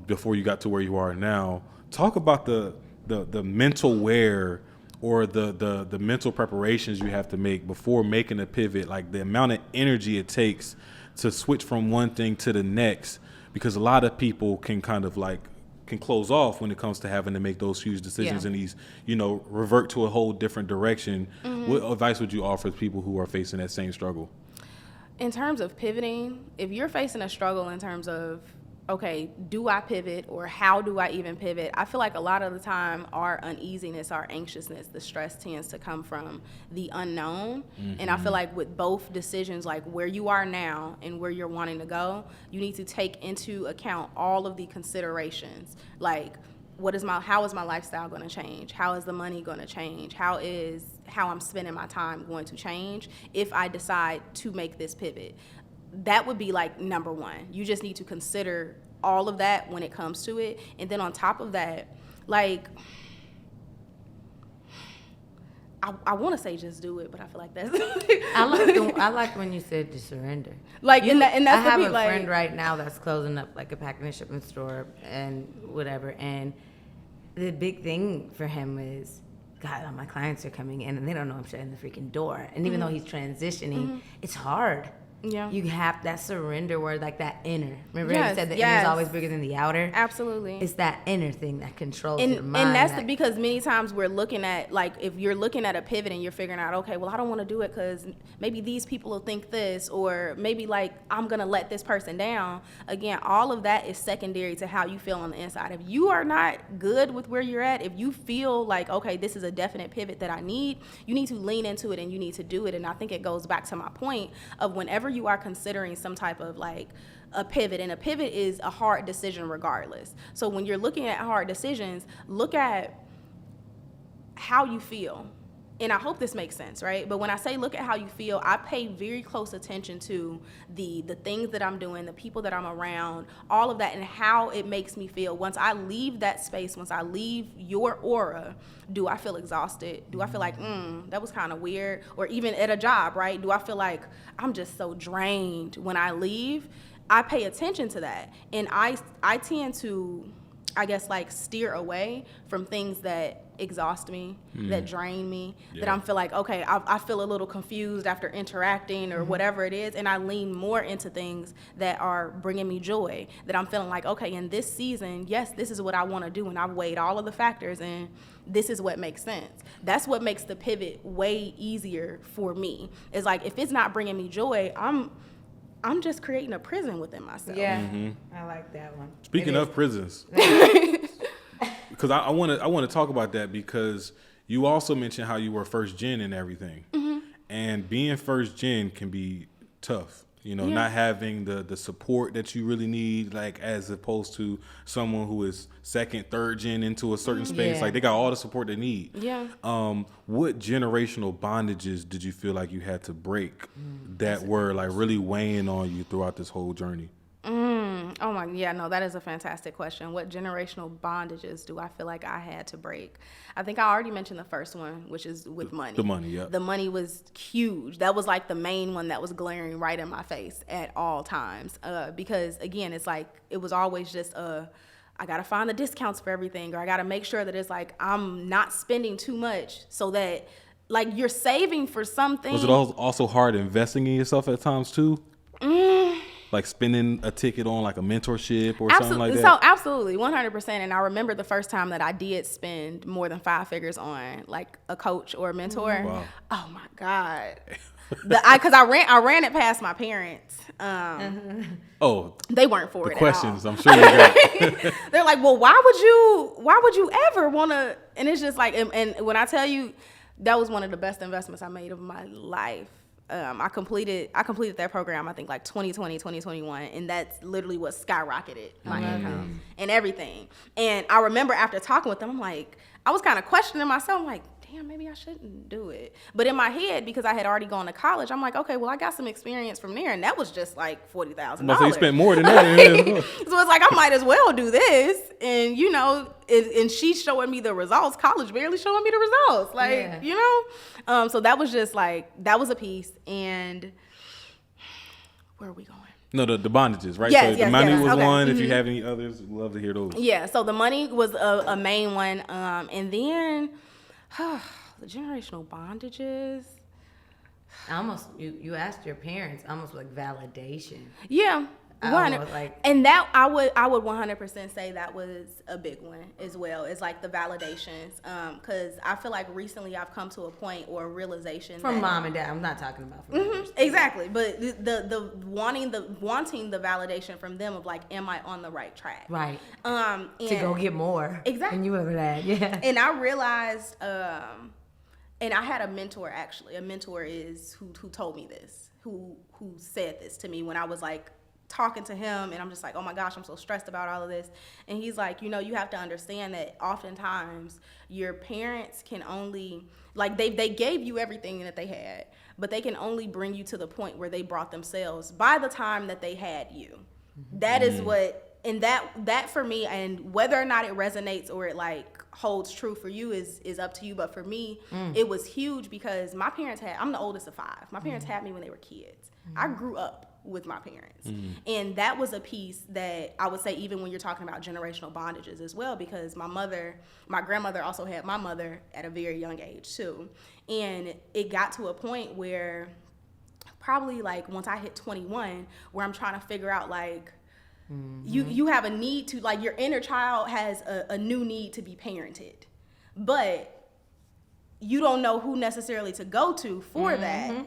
before you got to where you are now. Talk about the mental wear or the mental preparations you have to make before making a pivot, like the amount of energy it takes to switch from one thing to the next, because a lot of people can kind of like can close off when it comes to having to make those huge decisions and these, revert to a whole different direction. What advice would you offer people who are facing that same struggle? In terms of pivoting, if you're facing a struggle in terms of, okay, do I pivot or how do I even pivot? I feel like a lot of the time our uneasiness, our anxiousness, the stress tends to come from the unknown. And I feel like with both decisions, like where you are now and where you're wanting to go, you need to take into account all of the considerations. Like, how is my lifestyle going to change? How is the money going to change? How I'm spending my time going to change if I decide to make this pivot? That would be like number one. You just need to consider all of that when it comes to it. And then on top of that, like, I want to say just do it, but I feel like that's... I like when you said to surrender. Like, and that's I have a friend right now that's closing up like a packing and shipping store and whatever. And the big thing for him is, God, all my clients are coming in and they don't know I'm shutting the freaking door. And even though he's transitioning, it's hard. Yeah. You have that surrender word, like that inner. Remember you said the inner is always bigger than the outer? Absolutely. It's that inner thing that controls your mind. And that's because many times we're looking at, like, if you're looking at a pivot and you're figuring out, okay, well, I don't want to do it because maybe these people will think this, or maybe, like, I'm going to let this person down. Again, all of that is secondary to how you feel on the inside. If you are not good with where you're at, if you feel like, okay, this is a definite pivot that I need, you need to lean into it and you need to do it. And I think it goes back to my point of whenever you are considering some type of like a pivot, and a pivot is a hard decision regardless. So when you're looking at hard decisions, look at how you feel. And I hope this makes sense, right? But when I say look at how you feel, I pay very close attention to the things that I'm doing, the people that I'm around, all of that, and how it makes me feel. Once I leave that space, once I leave your aura, do I feel exhausted? Do I feel like, that was kind of weird? Or even at a job, right? Do I feel like I'm just so drained when I leave? I pay attention to that. And I tend to, I guess, like steer away from things that exhaust me, that drain me, that I'm feel like, okay, I feel a little confused after interacting or whatever it is, and I lean more into things that are bringing me joy, that I'm feeling like, okay, in this season, yes, this is what I want to do, and I've weighed all of the factors, and this is what makes sense. That's what makes the pivot way easier for me. It's like, if it's not bringing me joy, I'm just creating a prison within myself. Yeah, I like that one. Speaking of prisons, because I want to talk about that, because You also mentioned how you were first gen and everything. And being first gen can be tough. You know, not having the support that you really need, like as opposed to someone who is second, third gen into a certain space. Like they got all the support they need. Yeah. What generational bondages did you feel like you had to break that were like really weighing on you throughout this whole journey? Oh my, yeah, no, that is a fantastic question. What generational bondages do I feel like I had to break? I think I already mentioned the first one, which is with money. The money, yeah. The money was huge. That was like the main one that was glaring right in my face at all times. Because again, it's like, it was always just I gotta find the discounts for everything, or I gotta make sure that it's like, I'm not spending too much so that like you're saving for something. Was it also hard investing in yourself at times too? Like spending a ticket on like a mentorship or something like that? So absolutely, 100%. And I remember the first time that I did spend more than 5 figures on like a coach or a mentor. Wow. Oh my God. Because I ran it past my parents. Oh, they weren't for it. The questions, at all. I'm sure you got. They're like, well, why would you ever want to? And it's just like, and when I tell you, that was one of the best investments I made of my life. I completed that program, I think like 2020, 2021, and that's literally what skyrocketed my income and everything. And I remember after talking with them, I'm like, I was kind of questioning myself. I'm like, damn, maybe I shouldn't do it. But in my head, because I had already gone to college, I'm like, okay, well, I got some experience from there, and that was just like $40,000. Must you spent more than that. So it's like, I might as well do this. And, you know, and she's showing me the results. College barely showing me the results. Like, you know? So that was just like, that was a piece. And where are we going? No, the bondages, right? Yes, so the money was okay. one. If you have any others, we'd love to hear those. Yeah, so the money was a main one. And then the generational bondages. Almost, you asked your parents, almost like validation. Yeah. And that I would 100% say that was a big one as well. It's like the validations, because I feel like recently I've come to a point or a realization from mom and dad. I'm not talking about from others. Exactly, but the wanting the validation from them of like, am I on the right track? Right. To go get more. Exactly. And you ever that, yeah. And I realized, and I had a mentor actually. A mentor is who told me this, who said this to me when I was like talking to him, and I'm just like, oh my gosh, I'm so stressed about all of this. And he's like, you know, you have to understand that oftentimes your parents can only, like, they gave you everything that they had, but they can only bring you to the point where they brought themselves by the time that they had you. That is what, and that for me, and whether or not it resonates or it like holds true for you is up to you. But for me, it was huge because my parents I'm the oldest of 5. My parents had me when they were kids. I grew up with my parents. And that was a piece that I would say, even when you're talking about generational bondages as well, because my grandmother also had my mother at a very young age too. And it got to a point where probably like once I hit 21, where I'm trying to figure out like, you have a need to, like, your inner child has a new need to be parented, but you don't know who necessarily to go to for that.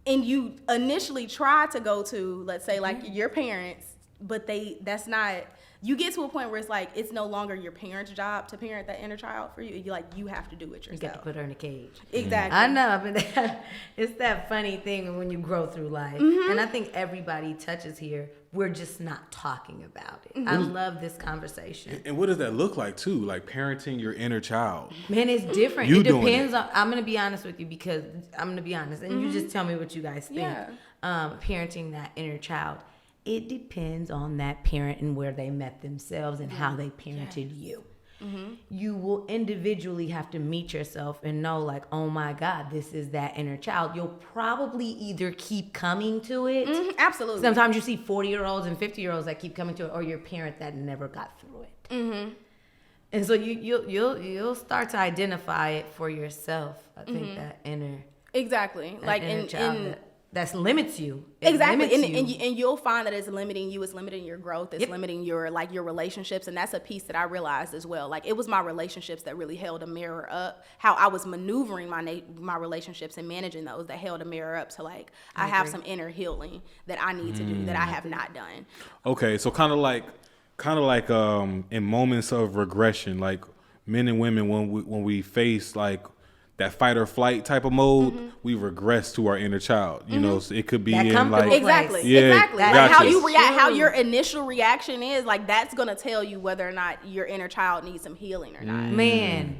And you initially try to go to, let's say, like your parents, but that's not, you get to a point where it's like, it's no longer your parents' job to parent that inner child for you. You have to do it yourself. You got to put her in a cage. Exactly. I know, but it's that funny thing when you grow through life. And I think everybody touches here. We're just not talking about it. I love this conversation. And what does that look like too? Like parenting your inner child. Man, it's different. It depends on, I'm going to be honest with you because I'm going to be honest. And you just tell me what you guys think. Yeah. Parenting that inner child. It depends on that parent and where they met themselves and how they parented you. You will individually have to meet yourself and know, like, oh my God, this is that inner child. You'll probably either keep coming to it. Absolutely. Sometimes you see 40-year-olds and 50-year-olds that keep coming to it, or your parent that never got through it. And so you'll start to identify it for yourself. I think that inner child that limits you. Exactly. And you'll find that it's limiting you, it's limiting your growth, it's limiting your relationships. And that's a piece that I realized as well. Like, it was my relationships that really held a mirror up, how I was maneuvering my relationships and managing those, that held a mirror up to like, I have some inner healing that I need to do that I have not done. Okay. So kind of like in moments of regression, like men and women, when we face like that fight or flight type of mode, we regress to our inner child. You know, so it could be That in like Exactly. Yeah, Exactly. Like gotcha. how you react, how your initial reaction is, like that's gonna tell you whether or not your inner child needs some healing or not. Man,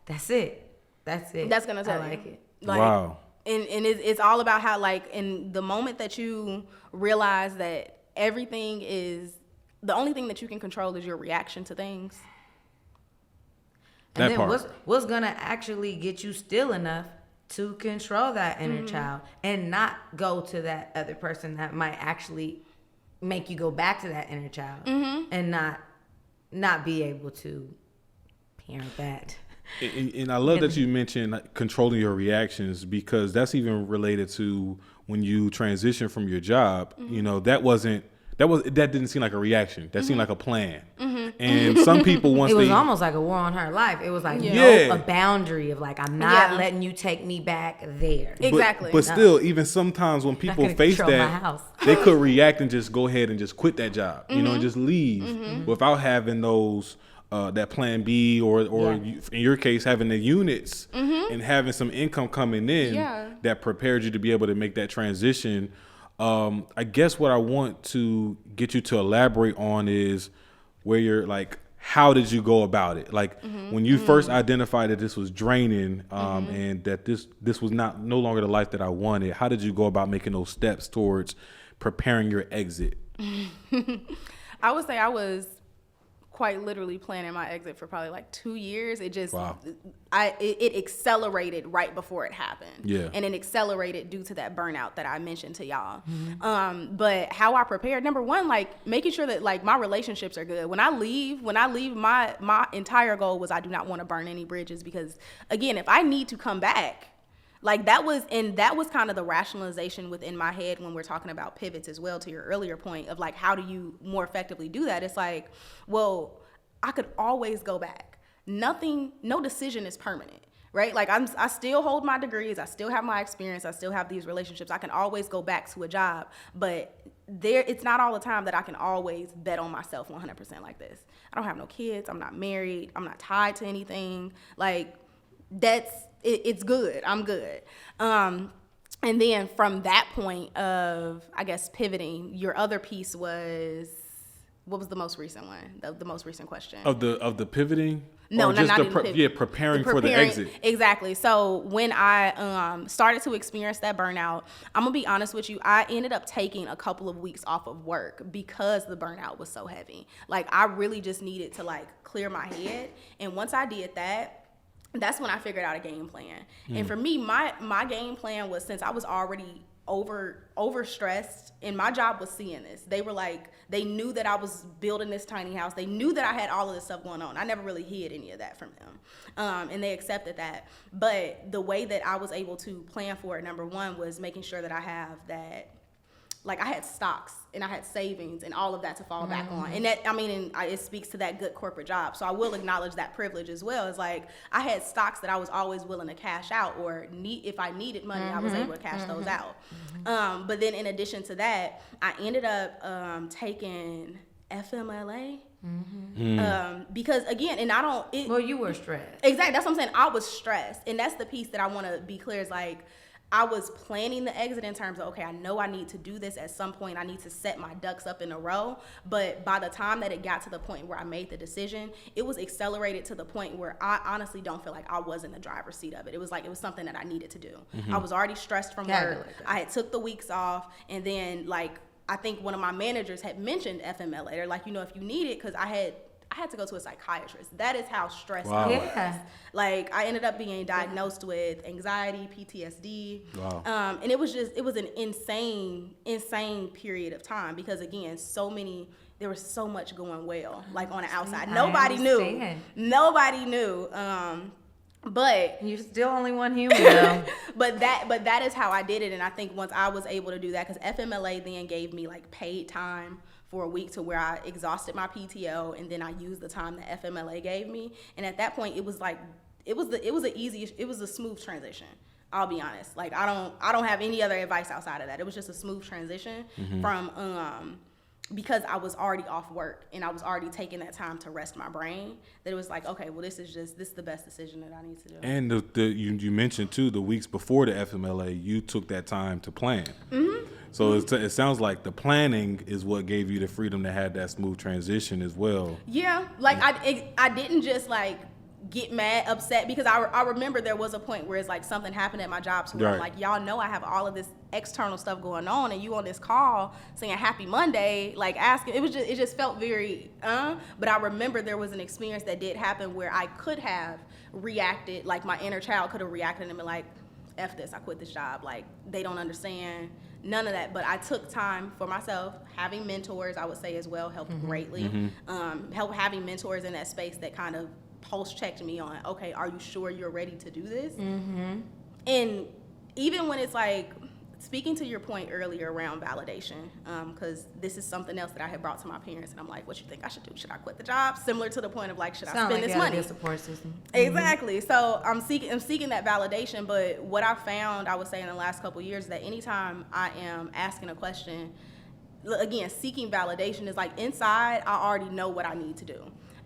that's it. That's it. That's gonna tell I you. like it. Like, Wow. And it's all about how, like, in the moment that you realize that everything is, the only thing that you can control is your reaction to things. And That then part. what's gonna actually get you still enough to control that inner child and not go to that other person that might actually make you go back to that inner child and not be able to parent that. And I love that you mentioned like, controlling your reactions, because that's even related to when you transition from your job. You know, that didn't seem like a reaction. That seemed like a plan. And some people once It was almost like a war on her life. It was like a boundary of like, I'm not letting you take me back there. Exactly. But still, even sometimes when people gonna face control my that, house. they could react and just go ahead and just quit that job, you know, and just leave without having those that plan B or in your case having the units and having some income coming in that prepared you to be able to make that transition. I guess what I want to get you to elaborate on is where you're like, how did you go about it? Like when you first identified that this was draining and that this was no longer the life that I wanted, how did you go about making those steps towards preparing your exit? I would say I was quite literally planning my exit for probably like 2 years. It just, it accelerated right before it happened. Yeah. And it accelerated due to that burnout that I mentioned to y'all. But how I prepared, number one, like making sure that like my relationships are good. When I leave, my entire goal was I do not want to burn any bridges, because again, if I need to come back, like that was kind of the rationalization within my head when we're talking about pivots as well, to your earlier point of like, how do you more effectively do that? It's like, well, I could always go back. No decision is permanent, right? Like I still hold my degrees. I still have my experience. I still have these relationships. I can always go back to a job, but it's not all the time that I can always bet on myself 100% like this. I don't have no kids. I'm not married. I'm not tied to anything. Like it's good. I'm good. And then from that point of, I guess, pivoting, your other piece was, what was the most recent one? The most recent question. Of the pivoting? No, or just not even pivot. Preparing for the exit. Exactly. So when I started to experience that burnout, I'm gonna be honest with you, I ended up taking a couple of weeks off of work because the burnout was so heavy. Like I really just needed to like clear my head. And once I did that, that's when I figured out a game plan. And for me, my game plan was, since I was already overstressed, and my job was seeing this. They were like, they knew that I was building this tiny house. They knew that I had all of this stuff going on. I never really hid any of that from them. And they accepted that. But the way that I was able to plan for it, number one, was making sure that I have that, like I had stocks and I had savings and all of that to fall back on. And that, it speaks to that good corporate job. So I will acknowledge that privilege as well. It's like I had stocks that I was always willing to cash out, or if I needed money, I was able to cash those out. But then in addition to that, I ended up taking FMLA. Because again, and I don't. Well, you were stressed. Exactly. That's what I'm saying. I was stressed. And that's the piece that I want to be clear is like, I was planning the exit in terms of, okay, I know I need to do this at some point. I need to set my ducks up in a row. But by the time that it got to the point where I made the decision, it was accelerated to the point where I honestly don't feel like I was in the driver's seat of it. It was like, it was something that I needed to do. I was already stressed from work. I had took the weeks off. And then like, I think one of my managers had mentioned FMLA. They're like, if you need it, because I had to go to a psychiatrist. That is how stressed I was. Yeah. Like I ended up being diagnosed with anxiety, PTSD. Wow. And it was an insane period of time, because again, there was so much going well, like on the outside. Nobody knew. But you're still only one human though. but that is how I did it. And I think once I was able to do that, because FMLA then gave me like paid time for a week to where I exhausted my PTO, and then I used the time that FMLA gave me. And at that point, it was like it was a smooth transition. I'll be honest. Like I don't have any other advice outside of that. It was just a smooth transition from because I was already off work and I was already taking that time to rest my brain, that it was like, okay, well, this is the best decision that I need to do. And you mentioned too, the weeks before the FMLA, you took that time to plan. Mm-hmm. So it sounds like the planning is what gave you the freedom to have that smooth transition as well. Yeah, like I didn't just like get mad, upset, because I remember there was a point where it's like something happened at my job, so I'm like, y'all know I have all of this external stuff going on, and you on this call saying happy Monday, like asking, it just felt very but I remember there was an experience that did happen where I could have reacted, like my inner child could have reacted and been like, F this, I quit this job, like they don't understand, none of that. But I took time for myself. Having mentors, I would say as well, helped greatly. Having mentors in that space that kind of pulse checked me on, okay, are you sure you're ready to do this? And even when it's like, speaking to your point earlier around validation, because this is something else that I had brought to my parents, and I'm like, what you think I should do? Should I quit the job? Similar to the point of like, should I spend this money? A support system. Exactly. So I'm seeking that validation. But what I found, I would say in the last couple of years, that anytime I am asking a question, again, seeking validation is like inside, I already know what I need to do.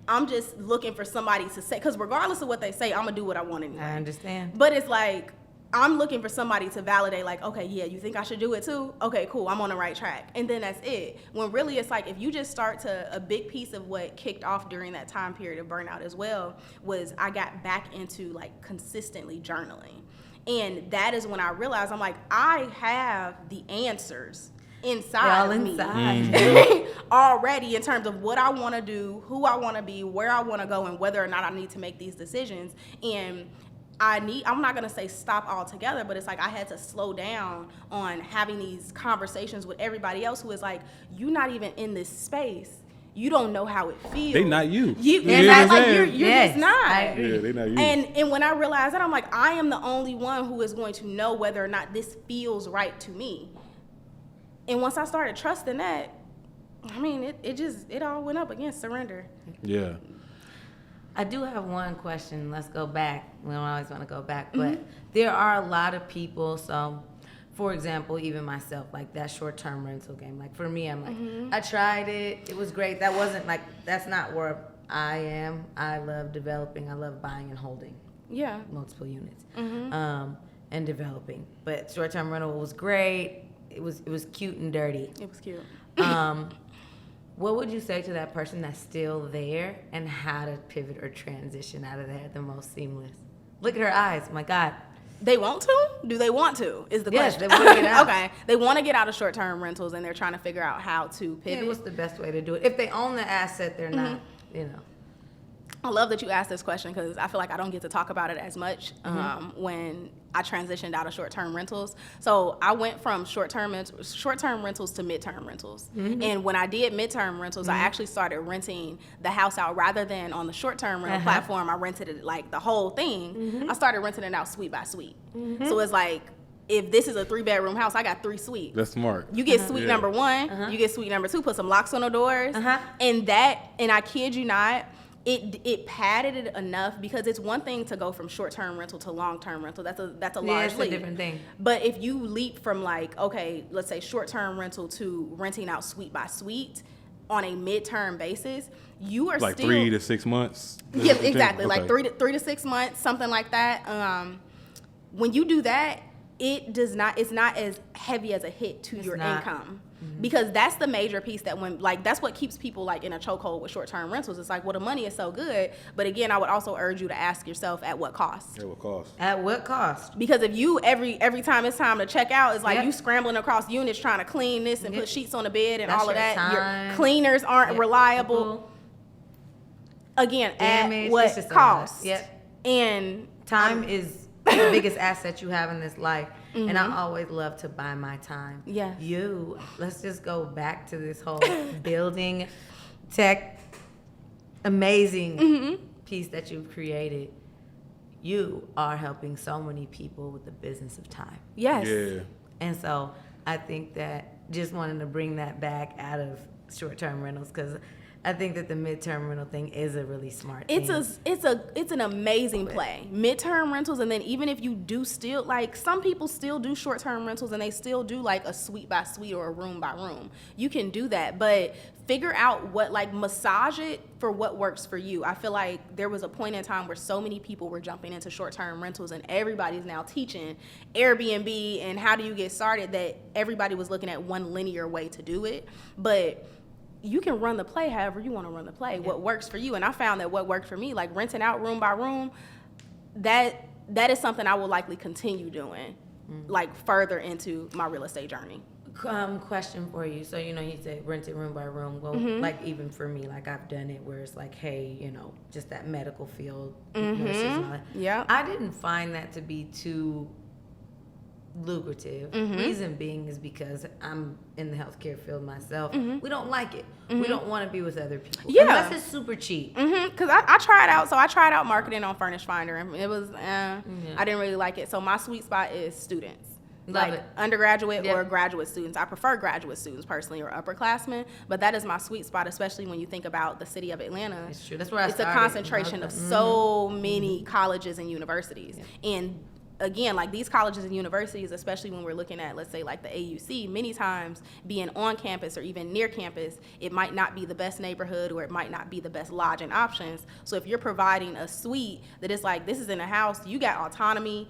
I'm just looking for somebody to say, because regardless of what they say, I'm gonna do what I want anyway. I understand. But it's like, I'm looking for somebody to validate, like, okay, yeah, you think I should do it too? Okay, cool, I'm on the right track. And then that's it. When really it's like, if you just start to, a big piece of what kicked off during that time period of burnout as well was I got back into like consistently journaling. And that is when I realized, I'm like, I have the answers inside of me already in terms of what I want to do, who I want to be, where I want to go, and whether or not I need to make these decisions. And I'm not going to say stop altogether, but it's like I had to slow down on having these conversations with everybody else who is like, you're not even in this space. You don't know how it feels. They not you. You're Yes, just not. I agree. Yeah, they not you. And when I realized that, I'm like, I am the only one who is going to know whether or not this feels right to me. And once I started trusting that, I mean, it all went up against surrender. Yeah. I do have one question. Let's go back. We don't always want to go back, but there are a lot of people. So, for example, even myself, like that short-term rental game. Like for me, I'm like, I tried it. It was great. That wasn't like, that's not where I am. I love developing. I love buying and holding. Yeah. Multiple units. And developing. But short-term rental was great. It was cute and dirty. It was cute. What would you say to that person that's still there and how to pivot or transition out of there the most seamless? Look at her eyes. My God. They want to? Do they want to? Is the question. Yes, they want to get out. Okay. They want to get out of short-term rentals, and they're trying to figure out how to pivot. Yeah, what's the best way to do it? If they own the asset, they're not, I love that you asked this question because I feel like I don't get to talk about it as much when I transitioned out of short-term rentals. So I went from short-term rentals to midterm rentals. And when I did midterm rentals, I actually started renting the house out rather than on the short-term rental platform. I rented it like the whole thing. I started renting it out suite by suite. So it's like, if this is a 3-bedroom house, I got 3 suites. That's smart. You get suite number 1, you get suite number 2, put some locks on the doors, and I kid you not, it padded it enough because it's one thing to go from short-term rental to long-term rental. That's a large leap. It's a different thing. But if you leap from like, okay, let's say short-term rental to renting out suite by suite on a midterm basis, you are like still 3 to 6 months. Yeah, exactly. Okay. Like 3 to 6 months, something like that. When you do that, it's not as heavy as a hit to your income. Because that's the major piece that that's what keeps people like in a chokehold with short-term rentals. It's like, well, the money is so good, but again, I would also urge you to ask yourself at what cost. At what cost? At what cost? Because if you every time it's time to check out, it's like you scrambling across units trying to clean this and put sheets on the bed and That's all of that. time. Your cleaners aren't reliable. Again, Damage, at what it's just a cost? lot. Yep. And Time is the biggest asset you have in this life. And I always love to buy my time. Yes. Let's just go back to this whole building tech amazing piece that you've created. You are helping so many people with the business of time. Yes. Yeah. And so I think that just wanting to bring that back out of short-term rentals, because I think that the midterm rental thing is a really smart It's thing. it's an amazing play. Midterm rentals, and then even if you do still, like, some people still do short-term rentals and they still do like a suite by suite or a room by room. You can do that, but figure out what, like, massage it for what works for you. I feel like there was a point in time where so many people were jumping into short-term rentals and everybody's now teaching Airbnb and how do you get started, that everybody was looking at one linear way to do it. But you can run the play however you want to run the play, what works for you. And I found that what worked for me, like renting out room by room, that is something I will likely continue doing, like further into my real estate journey. Question for you. So, you say rented room by room. Well, like even for me, like I've done it where it's like, hey, just that medical field, nurses and all that. Yeah. I didn't find that to be too lucrative. Reason being is because I'm in the healthcare field myself. We don't like it. We don't want to be with other people. Yeah. Unless it's super cheap. Because I tried out, so I tried out marketing on Furnish Finder, and it was, I didn't really like it. So my sweet spot is students. Love like it. undergraduate or graduate students. I prefer graduate students personally, or upperclassmen, but that is my sweet spot, especially when you think about the city of Atlanta. It's true. That's where I It's started. a concentration of so many colleges and universities. And again, like these colleges and universities, especially when we're looking at, let's say, like the AUC, many times being on campus or even near campus, it might not be the best neighborhood or it might not be the best lodging options. So if you're providing a suite that is like, this is in a house, you got autonomy,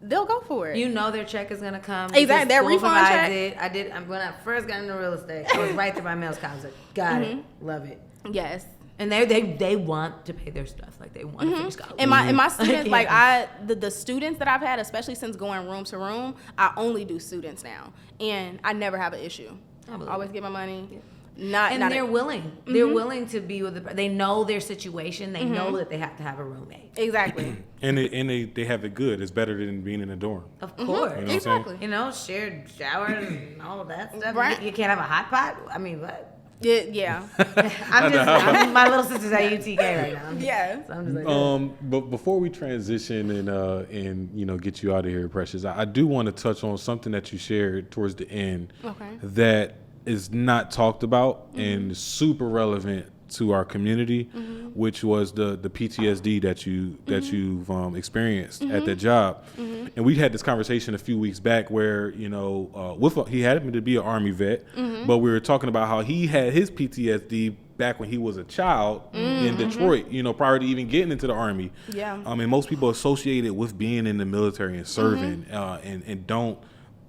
they'll go for it. Their check is gonna come. Exactly, their School refund provides check. it. When I first got into real estate, I was right there by Mel's college. Got it, love it. Yes. And they want to pay their stuff, like they want to finish college. And my students, like the students that I've had, especially since going room to room, I only do students now, and I never have an issue. I always get my money. Yeah. Not They're willing. They're willing to be with they know their situation. They know that they have to have a roommate. Exactly. And they have it good. It's better than being in a dorm. Of course. You know what I'm saying? Shared showers and all of that stuff. Right. You can't have a hot pot. I mean, what? Yeah. My little sister's at UTK right now. Yeah. So I'm just like, But before we transition and get you out of here, Precious, I do want to touch on something that you shared towards the end. Okay. That is not talked about and super relevant to our community, which was the PTSD that you've experienced at that job. And we had this conversation a few weeks back where he happened to be an Army vet, but we were talking about how he had his PTSD back when he was a child in Detroit, prior to even getting into the Army. Yeah. And most people associate it with being in the military and serving, and don't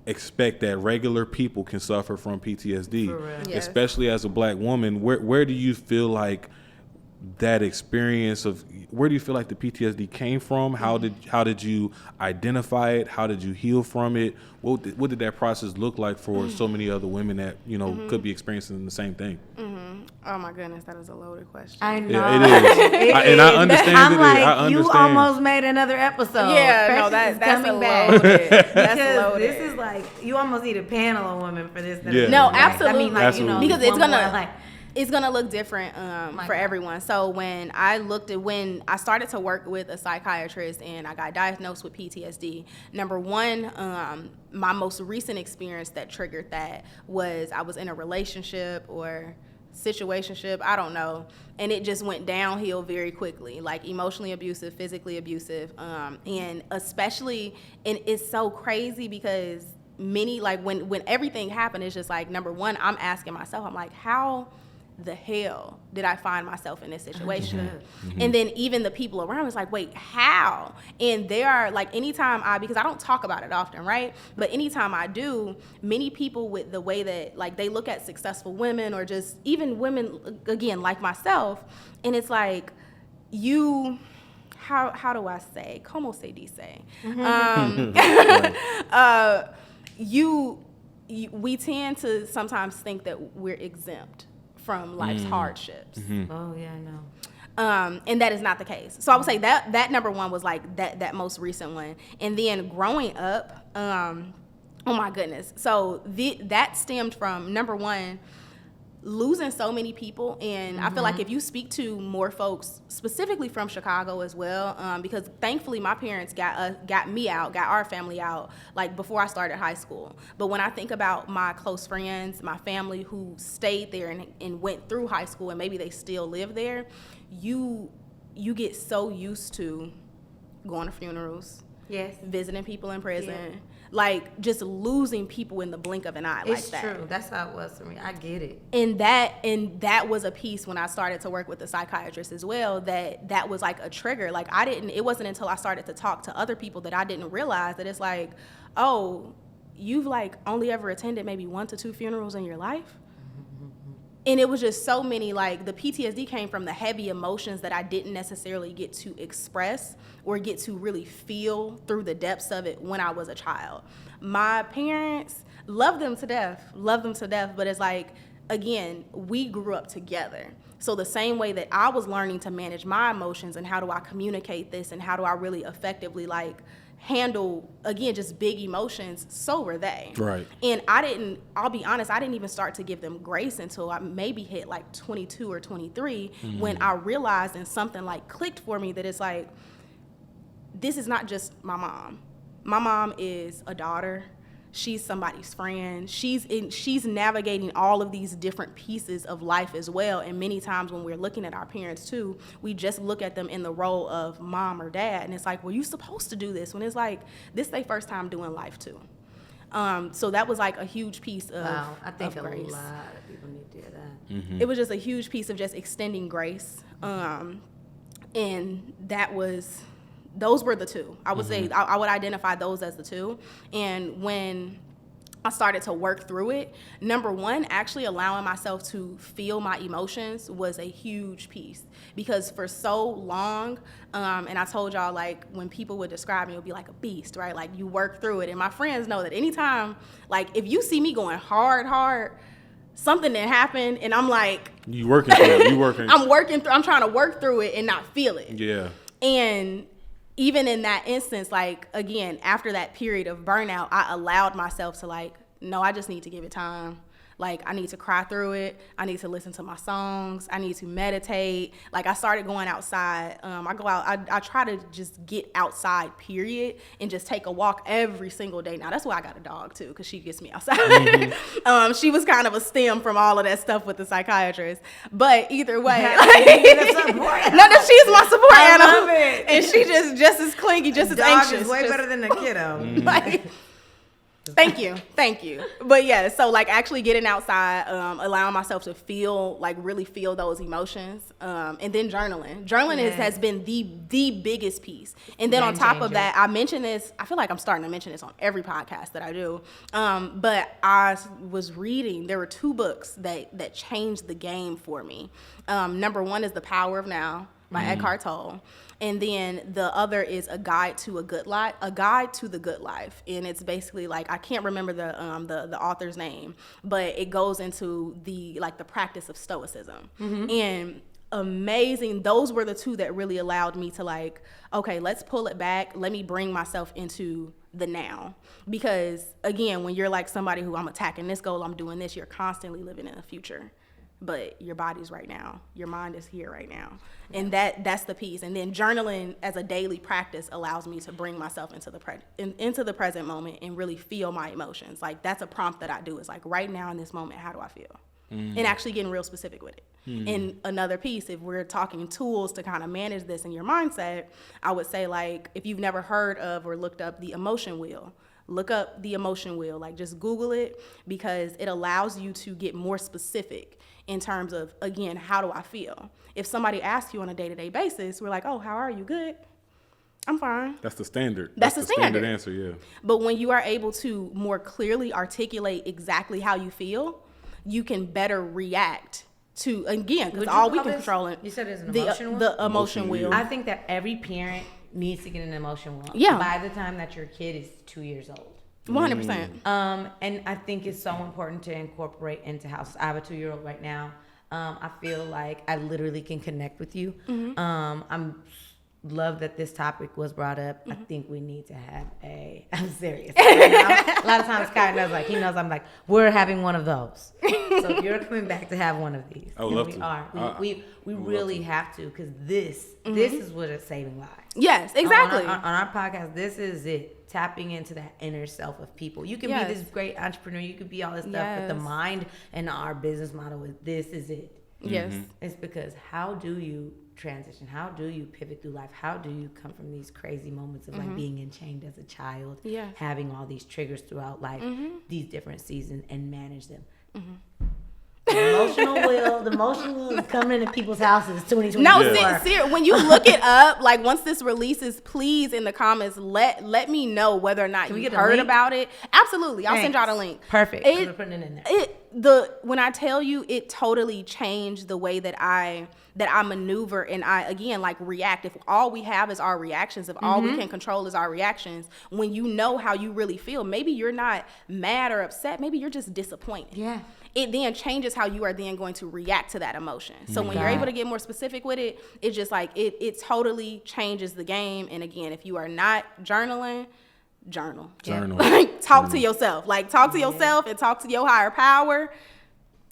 expect that regular people can suffer from PTSD. For real. Yes. Especially as a Black woman. Where do you feel like that experience of, where do you feel like the PTSD came from? How did you identify it? How did you heal from it? What did that process look like for so many other women that could be experiencing the same thing? Oh my goodness, that is a loaded question. I know. Yeah, it is. And I understand I'm it. like, I understand. you almost made another episode. Yeah, Precious no, that's coming a back. loaded. That's Because loaded. this is like, you almost need a panel of women for this. Yeah. No, Right. absolutely. I mean, like, Absolutely. Because it's one gonna more, like, it's gonna look different for God. everyone. So when I started to work with a psychiatrist and I got diagnosed with PTSD, number one, my most recent experience that triggered that was I was in a relationship or situationship, I don't know, and it just went downhill very quickly, like emotionally abusive, physically abusive, and especially, and it's so crazy because many, like when everything happened, it's just like, number one, I'm asking myself, I'm like, how the hell did I find myself in this situation? And then even the people around was like, wait, how? And they are like, anytime because I don't talk about it often, right? But anytime I do, many people with the way that like they look at successful women or just even women, again, like myself, and it's like, how do I say? Como se dice? We tend to sometimes think that we're exempt from life's hardships. Oh, yeah, I know. And that is not the case. So I would say that number one was like that most recent one. And then growing up, oh my goodness. So that stemmed from, number one, losing so many people. And I feel like if you speak to more folks, specifically from Chicago as well, because thankfully my parents got me out, got our family out, like before I started high school. But when I think about my close friends, my family who stayed there and went through high school, and maybe they still live there, you get so used to going to funerals, Yes. visiting people in prison, like just losing people in the blink of an eye. It's like that. true. That's how it was for me. I get it. And that was a piece when I started to work with the psychiatrist as well, that was like a trigger. Like it wasn't until I started to talk to other people that I didn't realize that it's like, oh, you've like only ever attended maybe 1 to 2 funerals in your life. And it was just so many, like the PTSD came from the heavy emotions that I didn't necessarily get to express or get to really feel through the depths of it when I was a child. My parents, love them to death, but it's like, again, we grew up together. So the same way that I was learning to manage my emotions and how do I communicate this and how do I really effectively like handle, again, just big emotions, so were they. Right. And I'll be honest, I didn't even start to give them grace until I maybe hit like 22 or 23 when I realized and something like clicked for me that it's like, this is not just my mom. My mom is a daughter. She's somebody's friend. She's navigating all of these different pieces of life as well. And many times when we're looking at our parents too, we just look at them in the role of mom or dad. And it's like, well, you're supposed to do this, when it's like, this is their first time doing life too. So that was like a huge piece of Wow. I think a grace. lot of people need to hear that. Mm-hmm. It was just a huge piece of just extending grace. And those were the two. I would say I would identify those as the two. And when I started to work through it, number one, actually allowing myself to feel my emotions was a huge piece. Because for so long, and I told y'all, like, when people would describe me, it would be like a beast, right? Like, you work through it. And my friends know that anytime, like, if you see me going hard, something that happened, and I'm like... You working through it. I'm trying to work through it and not feel it. Yeah. And even in that instance, like, again, after that period of burnout, I allowed myself to, like, no, I just need to give it time. Like, I need to cry through it. I need to listen to my songs. I need to meditate. Like, I started going outside. I go out. I try to just get outside, period, and just take a walk every single day. Now, that's why I got a dog, too, because she gets me outside. Mm-hmm. She was kind of a stem from all of that stuff with the psychiatrist. But either way. She's my support animal. I love it. And she just as clingy, just as anxious. Dog is way better than a kiddo. Like, Thank you. But yeah, so like actually getting outside, allowing myself to really feel those emotions, and then journaling has been the biggest piece. And then on top of that, I mention this, I feel like I'm starting to mention this on every podcast that I do, but I was reading, there were 2 books that changed the game for me. Number one is The Power of Now by Eckhart Tolle. And then the other is A Guide to the Good Life. And it's basically like, I can't remember the author's name, but it goes into the practice of stoicism. Mm-hmm. And amazing. Those were the 2 that really allowed me to like, okay, let's pull it back. Let me bring myself into the now. Because again, when you're like somebody who I'm attacking this goal, I'm doing this, you're constantly living in the future. But your body's right now. Your mind is here right now. And that's the piece. And then journaling as a daily practice allows me to bring myself into the present moment and really feel my emotions. Like, that's a prompt that I do. It's like, right now in this moment, how do I feel? And actually getting real specific with it. And another piece, if we're talking tools to kind of manage this in your mindset, I would say, like, if you've never heard of or looked up the emotion wheel, look up the emotion wheel. Like, just Google it, because it allows you to get more specific in terms of, again, how do I feel? If somebody asks you on a day-to-day basis, we're like, oh, how are you? Good. I'm fine. That's the standard. That's the standard answer, yeah. But when you are able to more clearly articulate exactly how you feel, you can better react to, again, because all we can control it. You said it's an emotion wheel? The emotion wheel. I think that every parent needs to get an emotion wheel. Yeah. By the time that your kid is 2 years old. 100%. And I think it's so important to incorporate into houses. I have a 2-year-old right now. I feel like I literally can connect with you. Mm-hmm. I'm love that this topic was brought up. I think we need to have I'm serious. A lot of times Scott knows, like, he knows I'm like, we're having one of those. So if you're coming back to have one of these, I would love we to. are. We really have to, because this is what is saving lives. Yes, exactly. On our podcast, this is it. Tapping into that inner self of people. You can be this great entrepreneur. You could be all this stuff, but the mind and our business model is this is it. Yes. It's because how do you transition? How do you pivot through life? How do you come from these crazy moments of like being enchained as a child, having all these triggers throughout life, these different seasons, and manage them? The emotional will is coming into people's houses 2024. No, when you look it up, like once this releases, please in the comments let me know whether or not you heard about it. Absolutely, I'll send y'all the link. Perfect. We're putting it in there. When I tell you, it totally changed the way that I maneuver and I, again, like react. If all we have is our reactions, if all we can control is our reactions, when you know how you really feel, maybe you're not mad or upset, maybe you're just disappointed. Yeah. It then changes how you are then going to react to that emotion. So when you're able to get more specific with it, it's just like it totally changes the game. And again, if you are not journaling, journal. Like talk to yourself. Like talk to yourself and talk to your higher power.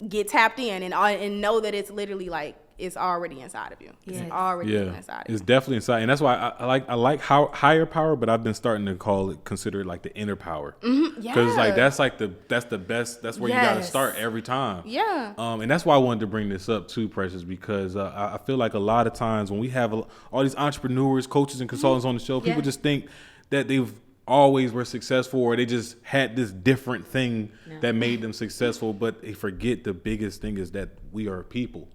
Get tapped in and know that it's literally like it's already inside of you. It's already inside of you. It's definitely inside, and that's why I like how higher power, but I've been starting to consider it like the inner power. Because like that's the best. That's where you got to start every time. Yeah. And that's why I wanted to bring this up too, Precious, because I feel like a lot of times when we have all these entrepreneurs, coaches, and consultants on the show, people just think that they've always were successful, or they just had this different thing that made them successful, but they forget the biggest thing is that we are people.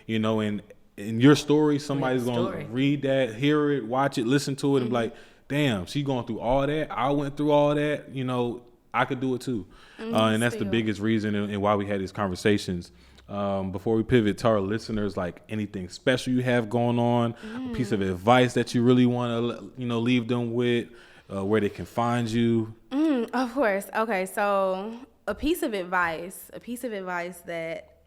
You know, and in your story, somebody's going to read that, hear it, watch it, listen to it, and be like, damn, she going through all that, I went through all that, you know, I could do it too. And that's the biggest reason and why we had these conversations. Before we pivot to our listeners, like anything special you have going on, a piece of advice that you really want to, leave them with, where they can find you. Of course. Okay, so a piece of advice that,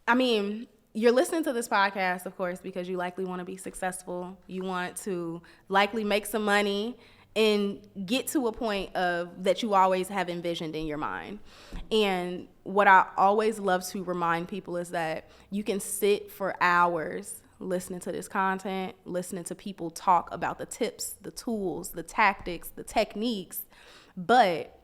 I mean, you're listening to this podcast, of course, because you likely want to be successful. You want to likely make some money and get to a point of that you always have envisioned in your mind. And what I always love to remind people is that you can sit for hours listening to this content, listening to people talk about the tips, the tools, the tactics, the techniques. But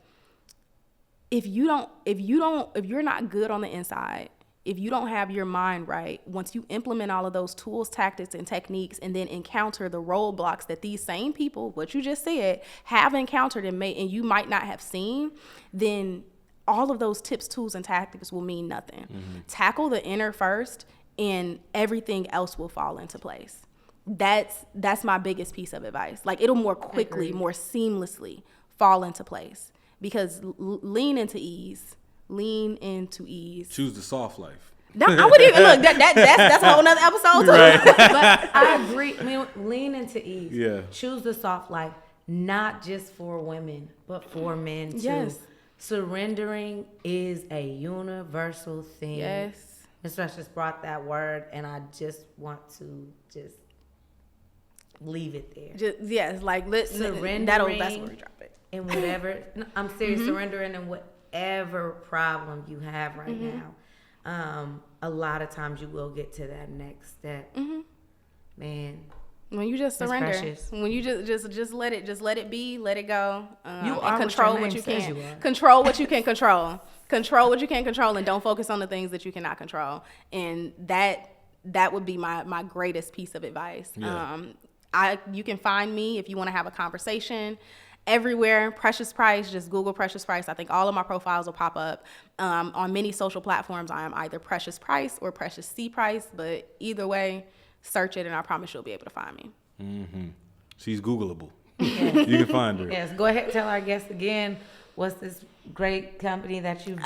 if you're not good on the inside, if you don't have your mind right, once you implement all of those tools, tactics, and techniques, and then encounter the roadblocks that these same people, what you just said, have encountered and you might not have seen, then all of those tips, tools, and tactics will mean nothing. Tackle the inner first, and everything else will fall into place. That's my biggest piece of advice. Like, it'll more quickly, more seamlessly fall into place, because lean into ease. Choose the soft life. No, I wouldn't even look. That's a whole nother episode too. Right. But I agree. I mean, lean into ease. Yeah. Choose the soft life, not just for women, but for men too. Yes. Surrendering is a universal thing. Yes. Ms. Rush just brought that word, and I just want to just leave it there. Like surrendering. That's where we drop it. And whatever, I'm serious. Surrendering in whatever problem you have right now. A lot of times you will get to that next step. Man. When you just surrender, when you just let it be, let it go, you and control what you can. You control what you can control. Control what you can control, and don't focus on the things that you cannot control. And that would be my greatest piece of advice. Yeah. You can find me if you want to have a conversation everywhere. Precious Price, just Google Precious Price. I think all of my profiles will pop up. On many social platforms, I am either Precious Price or Precious C Price, but either way, search it, and I promise you'll be able to find me. She's Googleable. You can find her. Yes, go ahead and tell our guests again, what's this great company that you've,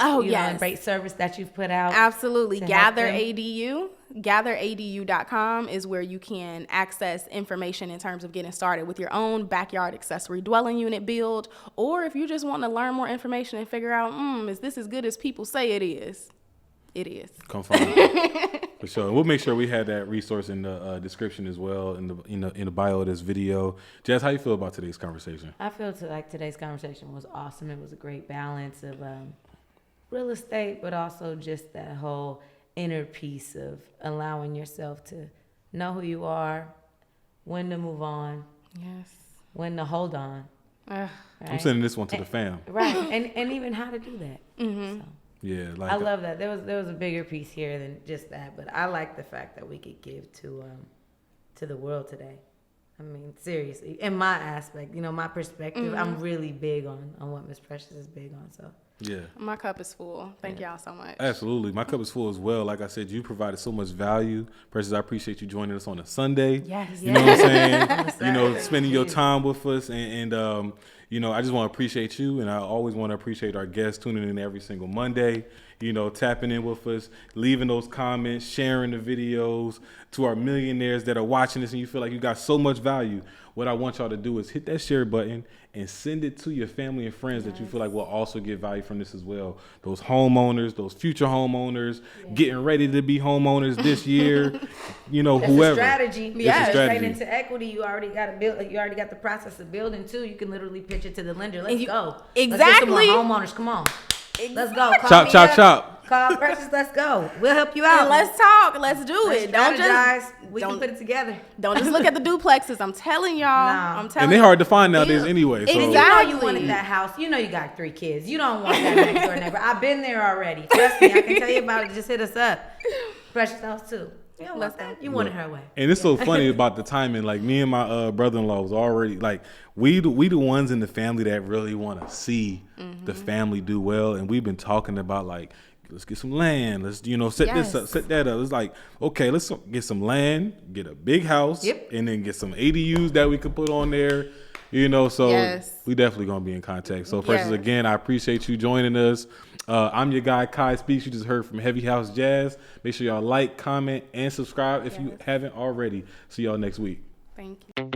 great service that you've put out? Absolutely. Gather ADU. GatherADU.com is where you can access information in terms of getting started with your own backyard accessory dwelling unit build, or if you just want to learn more information and figure out, is this as good as people say it is? It is. Confirmed. For sure. We'll make sure we have that resource in the description as well, in the bio of this video. Jazz, how you feel about today's conversation? I feel like today's conversation was awesome. It was a great balance of real estate, but also just that whole inner piece of allowing yourself to know who you are, when to move on, Yes. when to hold on. Right? I'm sending this one to the fam. Right, and even how to do that. Mm-hmm. So. Yeah, like I love that. There was a bigger piece here than just that, but I like the fact that we could give to the world today. I mean, seriously, in my aspect, my perspective, I'm really big on what Miss Precious is big on. So yeah. My cup is full. Thank y'all so much. Absolutely. My cup is full as well. Like I said, you provided so much value. Precious, I appreciate you joining us on a Sunday. Yes. You know what I'm saying? Spending your time with us. And I just want to appreciate you. And I always want to appreciate our guests tuning in every single Monday, tapping in with us, leaving those comments, sharing the videos, to our millionaires that are watching this and you feel like you got so much value. What I want y'all to do is hit that share button and send it to your family and friends that you feel like will also get value from this as well. Those homeowners, those future homeowners, getting ready to be homeowners this year, That's whoever. a strategy. Yeah, Straight into equity. You already got to build. You already got the process of building too. You can literally pitch it to the lender. Let's go. Exactly. Let's get some more homeowners. Come on. Let's go. Chop. Call Precious. Let's go. We'll help you out. And let's talk. Let's do it. We can put it together. Don't just look at the duplexes. I'm telling y'all. Nah. I'm telling. And they're hard to find nowadays anyway. So. Exactly. You wanted that house. You got 3 kids. You don't want that next door neighbor. I've been there already. Trust me. I can tell you about it. Just hit us up. Precious house too. You don't want that. You want it her way. And it's so funny about the timing. Like me and my brother-in-law was already like we the ones in the family that really want to see the family do well. And we've been talking about like, let's get some land. Let's set this up, set that up. It's like, okay, let's get some land, get a big house, and then get some ADUs that we could put on there. So we definitely gonna be in contact. So Precious, again, I appreciate you joining us. I'm your guy, Kai Speaks. You just heard from Heavy House Jazz. Make sure y'all like, comment, and subscribe if you haven't already. See y'all next week. Thank you.